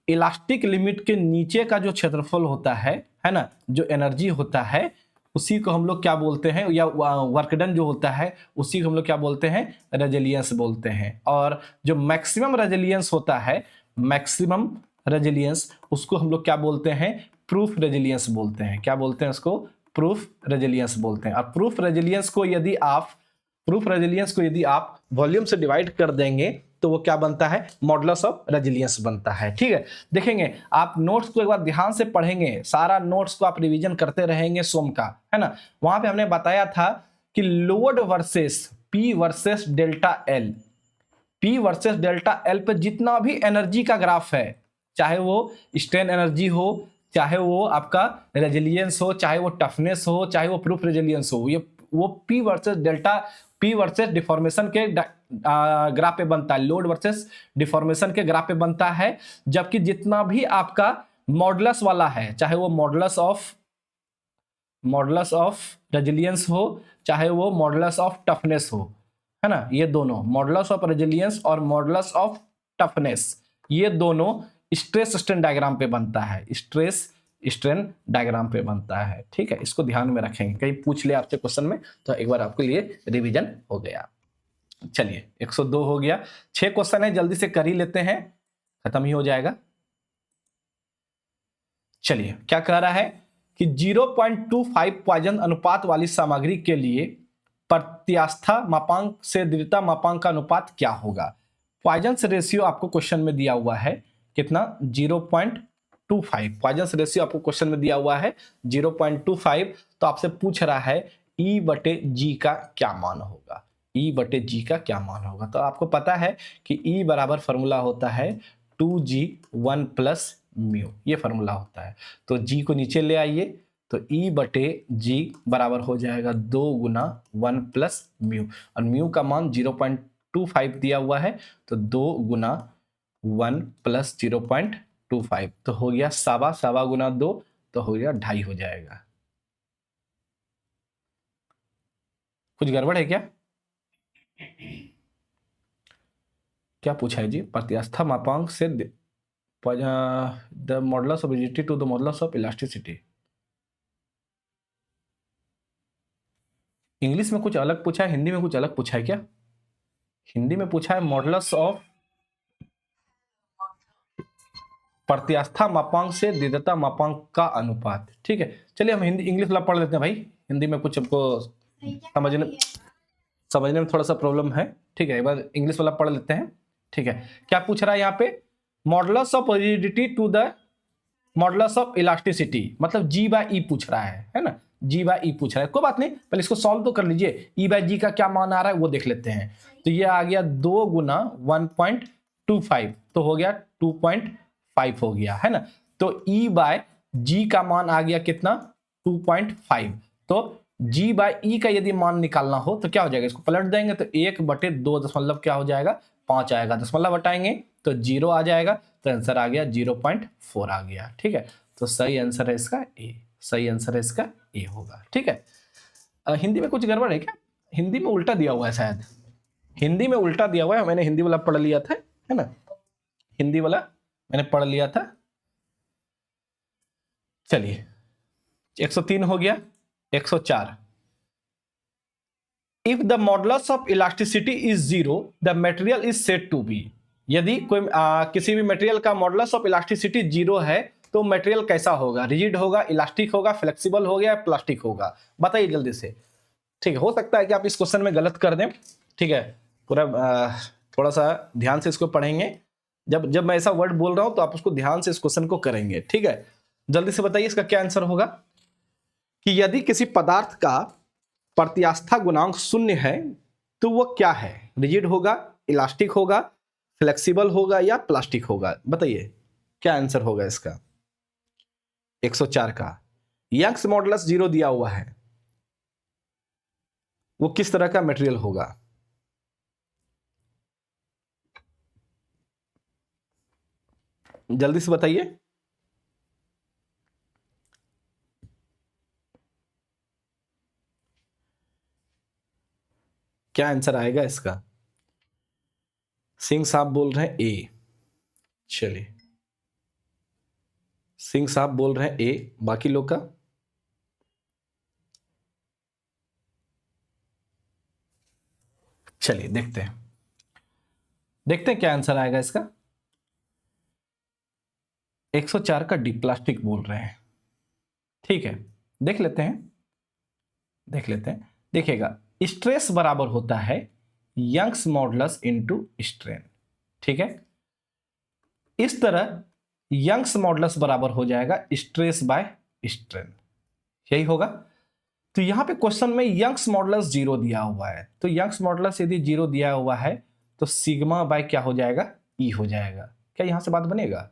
इलास्टिक लिमिट के नीचे का जो क्षेत्रफल होता है ना, जो एनर्जी होता है उसी को हम लोग क्या बोलते हैं, या वर्क डन जो होता है उसी को हम लोग क्या बोलते हैं? रेजिलियंस बोलते हैं। और जो मैक्सिमम रेजिलियंस होता है, मैक्सिमम रेजिलियंस, उसको हम लोग क्या बोलते हैं? प्रूफ रेजिलियंस बोलते हैं। क्या बोलते हैं उसको? प्रूफ रेजिलियंस बोलते हैं। और प्रूफ रेजिलियंस को यदि आप वॉल्यूम से डिवाइड कर देंगे तो वो क्या बनता है? मॉडुलस ऑफ रेजिलियंस बनता है, ठीक है। देखेंगे आप नोट्स को एक बार ध्यान से पढ़ेंगे, सारा नोट्स को आप रिवीजन करते रहेंगे सोम का, है ना। वहां पे हमने बताया था कि load versus P versus delta L, P versus delta L पे जितना भी एनर्जी का ग्राफ है, चाहे वो स्ट्रेन एनर्जी हो, चाहे वो आपका रेजिलियंस हो, चाहे वो टफनेस हो, चाहे वो प्रूफ रेजिलियंस हो, ये वो P versus delta P versus deformation के ग्राफ पे बनता है, लोड वर्सेस डिफॉर्मेशन के ग्राफ पे बनता है। जबकि जितना भी आपका मॉडुलस वाला है, चाहे वो मॉडुलस ऑफ रेजिलियंस हो, चाहे वो मॉडुलस ऑफ टफनेस हो, है ना, ये दोनों मॉडुलस ऑफ रेजिलियंस और मॉडुलस ऑफ टफनेस, ये दोनों स्ट्रेस स्ट्रेन डायग्राम पे बनता है, स्ट्रेस स्ट्रेन डायग्राम पे बनता है। ठीक है, इसको ध्यान में रखेंगे, कहीं पूछ ले आपसे क्वेश्चन में तो एक बार आपके लिए रिवीजन हो गया। चलिए 102 हो गया, 6 क्वेश्चन है, जल्दी से कर ही लेते हैं, खत्म ही हो जाएगा। चलिए क्या कह रहा है कि 0.25 पॉइजन अनुपात वाली सामग्री के लिए प्रत्यास्था मापांक से दृढ़ता मापांक का अनुपात क्या होगा। पॉइजन रेशियो आपको क्वेश्चन में दिया हुआ है कितना, 0.25। पॉइजन रेशियो आपको क्वेश्चन में दिया हुआ है 0.25। तो आपसे पूछ रहा है E/G का क्या मान होगा, E/G का क्या मान होगा। तो आपको पता है कि E बराबर फॉर्मूला होता है 2G 1 प्लस म्यू, ये फॉर्मूला होता है। तो G को नीचे ले आइए, तो E/G बराबर हो जाएगा 2 गुना 1 प्लस म्यू, और म्यू का मान 0.25 दिया हुआ है, तो 2 गुना 1 प्लस 0.25, तो हो गया सवा, सवा गुना 2 तो हो गया 2.5 हो जाएगा। कुछ गड़बड़ है क्या? क्या पूछा है जी, प्रत्यास्था मापांक से the modulus of rigidity to the modulus of elasticity. English में कुछ अलग पूछा है, हिंदी में कुछ अलग पूछा है क्या? हिंदी में पूछा है मॉडुलस ऑफ प्रत्यास्था मापांक से दृढ़ता मापांक का अनुपात। ठीक है, चलिए हम हिंदी इंग्लिश वाला पढ़ लेते हैं भाई, हिंदी में कुछ हमको समझने में थोड़ा सा प्रॉब्लम है। ठीक है, एक बार इंग्लिश वाला पढ़ लेते हैं। ठीक है, क्या पूछ रहा है यहाँ पे, modulus of rigidity to the modulus of elasticity, मतलब G/E पूछ रहा है ना, G/E पूछ रहा है। कोई बात नहीं, पहले इसको सॉल्व तो कर लीजिए, E/G का क्या मान आ रहा है वो देख लेते हैं। तो ये आ गया 2 गुना 1.25, तो हो गया 2.5 हो गया, है ना। तो E/G का मान आ गया कितना, 2.5। तो G/E का यदि मान निकालना हो तो क्या हो जाएगा, इसको पलट देंगे तो 1/2 दशमलव क्या हो जाएगा, 5 आएगा, दशमलव हटाएंगे तो 0 आ जाएगा, तो आंसर आ गया 0.4 आ गया। ठीक है, तो सही आंसर है इसका ए, सही आंसर है इसका ए होगा। ठीक है, हिंदी में कुछ गड़बड़ है क्या? हिंदी में उल्टा दिया हुआ है शायद, हिंदी में उल्टा दिया हुआ है, मैंने हिंदी वाला पढ़ लिया था, है ना, हिंदी वाला मैंने पढ़ लिया था। चलिए 103 हो गया, 104। If the modulus of elasticity is 0 the material is said to be. यदि कोई किसी भी मटेरियल का मॉडुलस ऑफ इलास्टिसिटी 0 है तो मटेरियल कैसा होगा, रिजिड होगा, इलास्टिक होगा, फ्लेक्सिबल होगा या प्लास्टिक होगा, बताइए जल्दी से। ठीक है, हो सकता है कि आप इस क्वेश्चन में गलत कर दें। ठीक है, पूरा थोड़ा सा ध्यान से इसको पढ़ेंगे, जब जब मैं ऐसा वर्ड बोल रहा हूं तो आप उसको ध्यान से इस क्वेश्चन को करेंगे। ठीक है, जल्दी से बताइए इसका क्या आंसर होगा, कि यदि किसी पदार्थ का प्रत्यास्था गुणांक 0 है तो वो क्या है, रिजिड होगा, इलास्टिक होगा, फ्लेक्सिबल होगा या प्लास्टिक होगा, बताइए क्या आंसर होगा इसका। 104 का यंग्स मॉडुलस 0 दिया हुआ है, वो किस तरह का मटेरियल होगा, जल्दी से बताइए। क्या आंसर आएगा इसका? सिंह साहब बोल रहे हैं ए, चलिए सिंह साहब बोल रहे हैं ए, बाकी लोग का चलिए देखते हैं, देखते हैं क्या आंसर आएगा इसका। 104 का डी प्लास्टिक बोल रहे हैं। ठीक है, देख लेते हैं, देख लेते हैं, देखिएगा स्ट्रेस बराबर होता है यंग्स मॉडुलस इनटू स्ट्रेन। ठीक है, इस तरह यंग्स मॉडुलस बराबर हो जाएगा स्ट्रेस बाय स्ट्रेन, यही होगा। तो यहां पे क्वेश्चन में यंग्स मॉडुलस 0 दिया हुआ है, तो यंग्स मॉडुलस यदि 0 दिया हुआ है तो सिग्मा बाय क्या हो जाएगा, ई हो जाएगा। क्या यहां से बात बनेगा?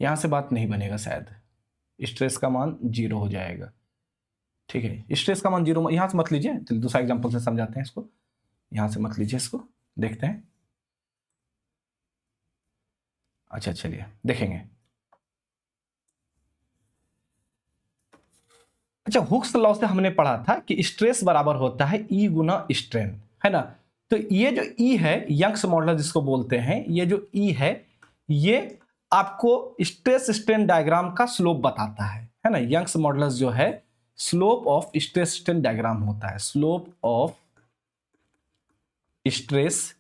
यहां से बात नहीं बनेगा शायद, स्ट्रेस का मान 0 हो जाएगा। ठीक है, स्ट्रेस का मान 0, यहां से मत लीजिए, चलिए दूसरा एग्जांपल से समझाते हैं इसको, यहां से मत लीजिए इसको, देखते हैं। अच्छा चलिए देखेंगे। अच्छा, हुक्स लॉ से हमने पढ़ा था कि स्ट्रेस बराबर होता है ई गुना स्ट्रेन, है ना। तो ये जो ई है, यंग्स मॉडुलस जिसको बोलते हैं, ये जो ई है ये आपको स्ट्रेस स्ट्रेन डायग्राम का स्लोप बताता है ना। यंग्स मॉडुलस जो है slope of stress strain diagram होता है, slope of stress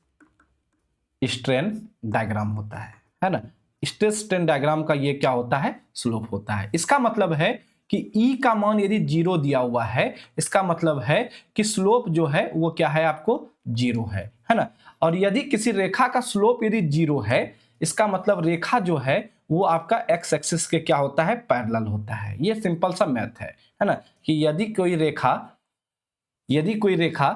strain diagram होता है ना। स्ट्रेस स्ट्रेन डायग्राम का ये क्या होता है, स्लोप होता है। इसका मतलब है कि E का मान यदि 0 दिया हुआ है, इसका मतलब है कि स्लोप जो है वो क्या है, आपको 0 है ना। और यदि किसी रेखा का स्लोप यदि 0 है, इसका मतलब रेखा जो है वो आपका एक्स एक्सिस के क्या होता है, पैरेलल होता है। ये सिंपल सा मैथ है ना, कि यदि कोई रेखा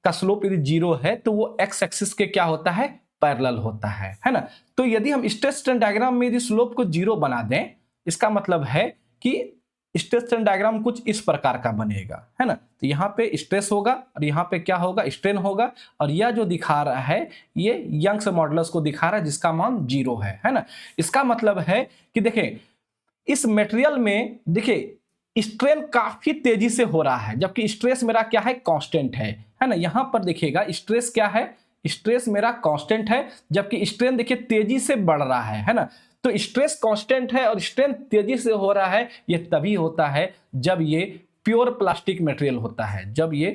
का स्लोप यदि 0 है तो वो एक्स एक्सिस के क्या होता है, पैरेलल होता है ना। तो यदि हम स्ट्रेस स्ट्रेन डायग्राम में यदि स्लोप को 0 बना दें, इसका मतलब है कि स्ट्रेस स्ट्रेन डायग्राम कुछ इस प्रकार का बनेगा, है ना। तो यहाँ पे स्ट्रेस होगा और यहाँ पे क्या होगा, स्ट्रेन होगा। और यह जो दिखा रहा है ये यंग्स मॉडुलस को दिखा रहा है जिसका मान 0 है ना। इसका मतलब है कि देखें इस मटेरियल में देखिए स्ट्रेन काफी तेजी से हो रहा है, जबकि स्ट्रेस मेरा क्या है, कांस्टेंट है ना। यहां पर देखिएगा स्ट्रेस क्या है, स्ट्रेस मेरा कांस्टेंट है, जबकि स्ट्रेन देखिए तेजी से बढ़ रहा है ना। तो स्ट्रेस कांस्टेंट है और स्ट्रेन तेजी से हो रहा है, ये तभी होता है जब ये प्योर प्लास्टिक मटेरियल होता है, जब ये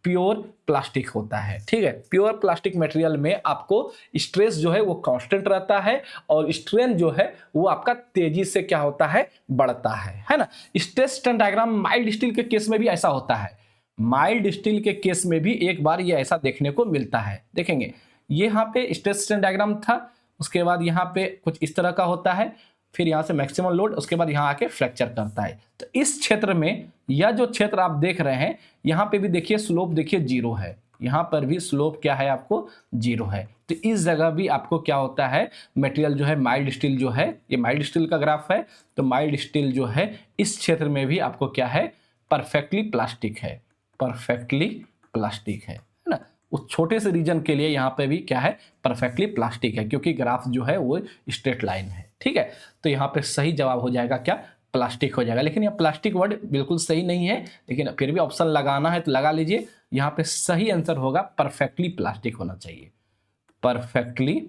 प्योर प्लास्टिक होता है। ठीक है, प्योर प्लास्टिक मटेरियल में आपको स्ट्रेस जो है वो कांस्टेंट रहता है और स्ट्रेन जो है वो आपका तेजी से क्या होता है, बढ़ता है ना। Stress strain diagram mild steel के केस में भी ऐसा होता है, माइल्ड स्टील के केस में भी एक बार ये ऐसा देखने को मिलता है। देखेंगे ये यहाँ पे स्ट्रेस स्ट्रेन डायग्राम था, उसके बाद यहाँ पे कुछ इस तरह का होता है, फिर यहाँ से मैक्सिमम लोड, उसके बाद यहाँ आके फ्रैक्चर करता है। तो इस क्षेत्र में यह जो क्षेत्र आप देख रहे हैं, यहाँ पे भी देखिए स्लोप देखिए 0 है, यहाँ पर भी स्लोप क्या है, आपको 0 है। तो इस जगह भी आपको क्या होता है, मटेरियल जो है माइल्ड स्टील जो है, ये माइल्ड स्टील का ग्राफ है, तो माइल्ड स्टील जो है इस क्षेत्र में भी आपको क्या है, परफेक्टली प्लास्टिक है, परफेक्टली प्लास्टिक है ना। उस छोटे से रीजन के लिए यहाँ पे भी क्या है, परफेक्टली प्लास्टिक है, क्योंकि ग्राफ जो है वो स्ट्रेट लाइन है। ठीक है, तो यहाँ पे सही जवाब हो जाएगा क्या, प्लास्टिक हो जाएगा। लेकिन यह प्लास्टिक वर्ड बिल्कुल सही नहीं है, लेकिन फिर भी ऑप्शन लगाना है तो लगा लीजिए। यहाँ पे सही आंसर होगा परफेक्टली प्लास्टिक होना चाहिए, परफेक्टली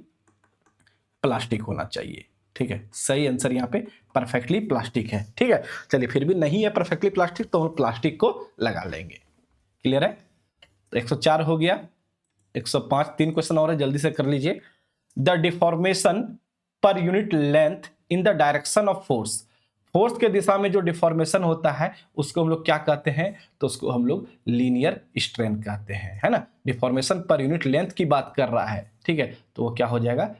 प्लास्टिक होना चाहिए। ठीक है, सही आंसर यहाँ पे परफेक्टली प्लास्टिक है। ठीक है, चलिए फिर भी नहीं है परफेक्टली प्लास्टिक तो हम प्लास्टिक को लगा लेंगे। क्लियर है, तो 104 हो गया, 105, 3 क्वेश्चन और है, जल्दी से कर लीजिए। The deformation per unit length in the direction of force, force के दिशा में जो डिफॉर्मेशन होता है उसको हम लोग क्या कहते हैं, तो उसको हम लोग लीनियर स्ट्रेन कहते हैं, है ना। डिफॉर्मेशन पर यूनिट लेंथ की बात कर रहा है, ठीक है, तो वो क्या हो जाएगा,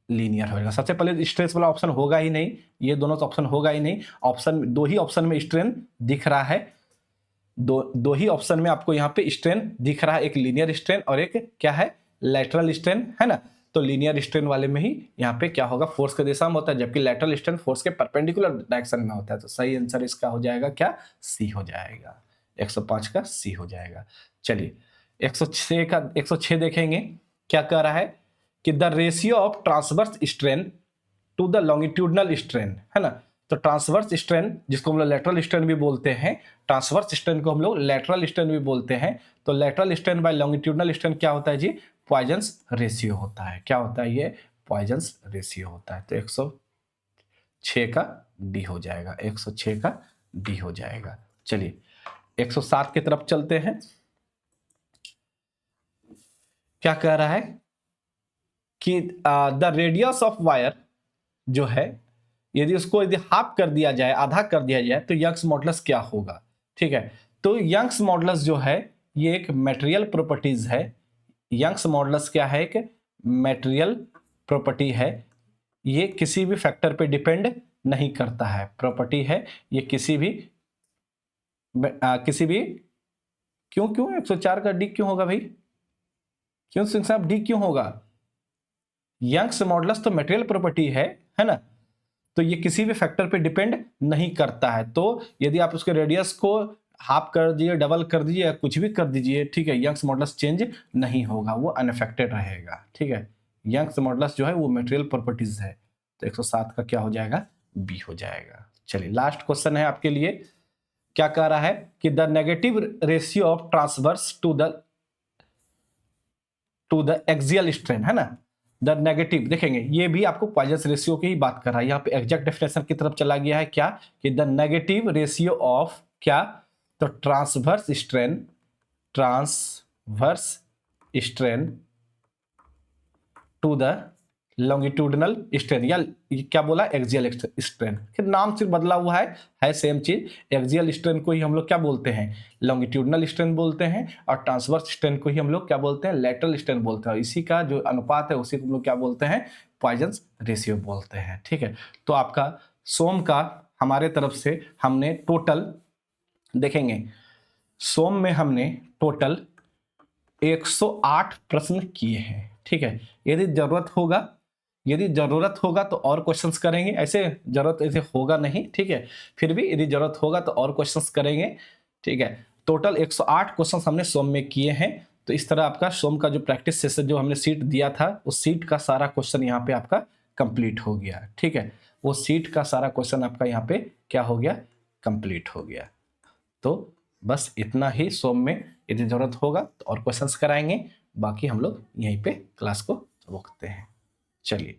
लीनियर हो जाएगा। सबसे पहले स्ट्रेस वाला ऑप्शन होगा ही नहीं, ये दोनों ऑप्शन होगा ही नहीं। ऑप्शन दो ही ऑप्शन में स्ट्रेन दिख रहा है, दो ही ऑप्शन में आपको यहाँ पे स्ट्रेन दिख रहा है, एक लीनियर स्ट्रेन और एक क्या है, लैटरल स्ट्रेन, है ना। तो लीनियर स्ट्रेन वाले में ही यहाँ पे क्या होगा, फोर्स के दिशा में होता है, जबकि लैटरल स्ट्रेन फोर्स के परपेंडिकुलर डायरेक्शन में होता है। तो सही आंसर इसका हो जाएगा क्या, सी हो जाएगा, 105 का सी हो जाएगा। चलिए 106 का 106 देखेंगे, क्या कह रहा है कि the ratio of transverse strain to the longitudinal strain, है ना। तो ट्रांसवर्स स्ट्रेन जिसको हम लोग लेटरल स्ट्रेन भी बोलते हैं, ट्रांसवर्स स्ट्रेन को हम लोग लेटरल स्ट्रेन भी बोलते हैं। तो lateral strain by longitudinal strain क्या होता है जी, पॉइजन्स रेशियो होता है। क्या होता है, ये पॉइजन्स रेशियो होता है। तो 106 का डी हो जाएगा, 106 का डी हो जाएगा। चलिए 107 की तरफ चलते हैं। क्या कह रहा है कि द रेडियस ऑफ वायर जो है, यदि उसको यदि हाफ कर दिया जाए, आधा कर दिया जाए, तो यंग्स मॉडुलस क्या होगा। ठीक है, तो यंग्स मॉडुलस जो है ये एक मटेरियल प्रॉपर्टीज है। यंग्स मॉडुलस क्या है, एक मटेरियल प्रॉपर्टी है, ये किसी भी फैक्टर पे डिपेंड नहीं करता है, प्रॉपर्टी है ये किसी भी क्यों 104 का डी क्यों होगा भाई, क्यों सिंह साहब डी क्यों होगा, यंग्स मॉडुलस तो मटेरियल प्रॉपर्टी है ना। तो ये किसी भी फैक्टर पे डिपेंड नहीं करता है। तो यदि आप उसके रेडियस को हाफ कर दीजिए, डबल कर दीजिए या कुछ भी कर दीजिए, ठीक है, यंग्स मॉडुलस चेंज नहीं होगा, वो अनअफेक्टेड रहेगा। ठीक है, यंग्स मॉडुलस जो है वो मटेरियल प्रॉपर्टीज है, तो 107 का क्या हो जाएगा, बी हो जाएगा। चलिए लास्ट क्वेश्चन है आपके लिए, क्या कह रहा है कि the negative ratio of transverse to the axial strain, है ना, द नेगेटिव, देखेंगे ये भी आपको पॉइजन रेशियो की ही बात कर रहा है, यहाँ पे एग्जैक्ट डेफिनेशन की तरफ चला गया है, क्या कि द नेगेटिव रेशियो ऑफ क्या, तो transverse strain to the longitudinal strain, या क्या बोला, एक्सियल स्ट्रेन, फिर नाम सिर्फ बदला हुआ है सेम चीज। एक्सियल स्ट्रेन को ही हम लोग क्या बोलते हैं, लॉन्गिट्यूडनल स्ट्रेन बोलते हैं, और ट्रांसवर्स स्ट्रेन को ही हम लोग क्या बोलते हैं, लैटरल स्ट्रेन बोलते हैं। इसी का जो अनुपात है उसी को हम लोग क्या बोलते हैं, पॉइजन्स रेशियो बोलते हैं। ठीक है, तो आपका सोम का हमारे तरफ से हमने टोटल देखेंगे, सोम में हमने टोटल 108 प्रश्न किए हैं। ठीक है, यदि जरूरत होगा तो और क्वेश्चंस करेंगे, ऐसे जरूरत ऐसे होगा नहीं। ठीक है, फिर भी यदि जरूरत होगा तो और क्वेश्चंस करेंगे। ठीक है, टोटल 108 क्वेश्चंस हमने सोम में किए हैं। तो इस तरह आपका सोम का जो प्रैक्टिस सेशन जो हमने सीट दिया था, उस सीट का सारा क्वेश्चन यहाँ पे आपका कंप्लीट हो गया। ठीक है, वो सीट का सारा क्वेश्चन आपका यहाँ पे क्या हो गया, कंप्लीट हो गया। तो बस इतना ही सोम में, यदि जरूरत होगा तो और क्वेश्चंस कराएंगे, बाकी हम लोग यहीं पे क्लास को रोकते हैं। चलिए।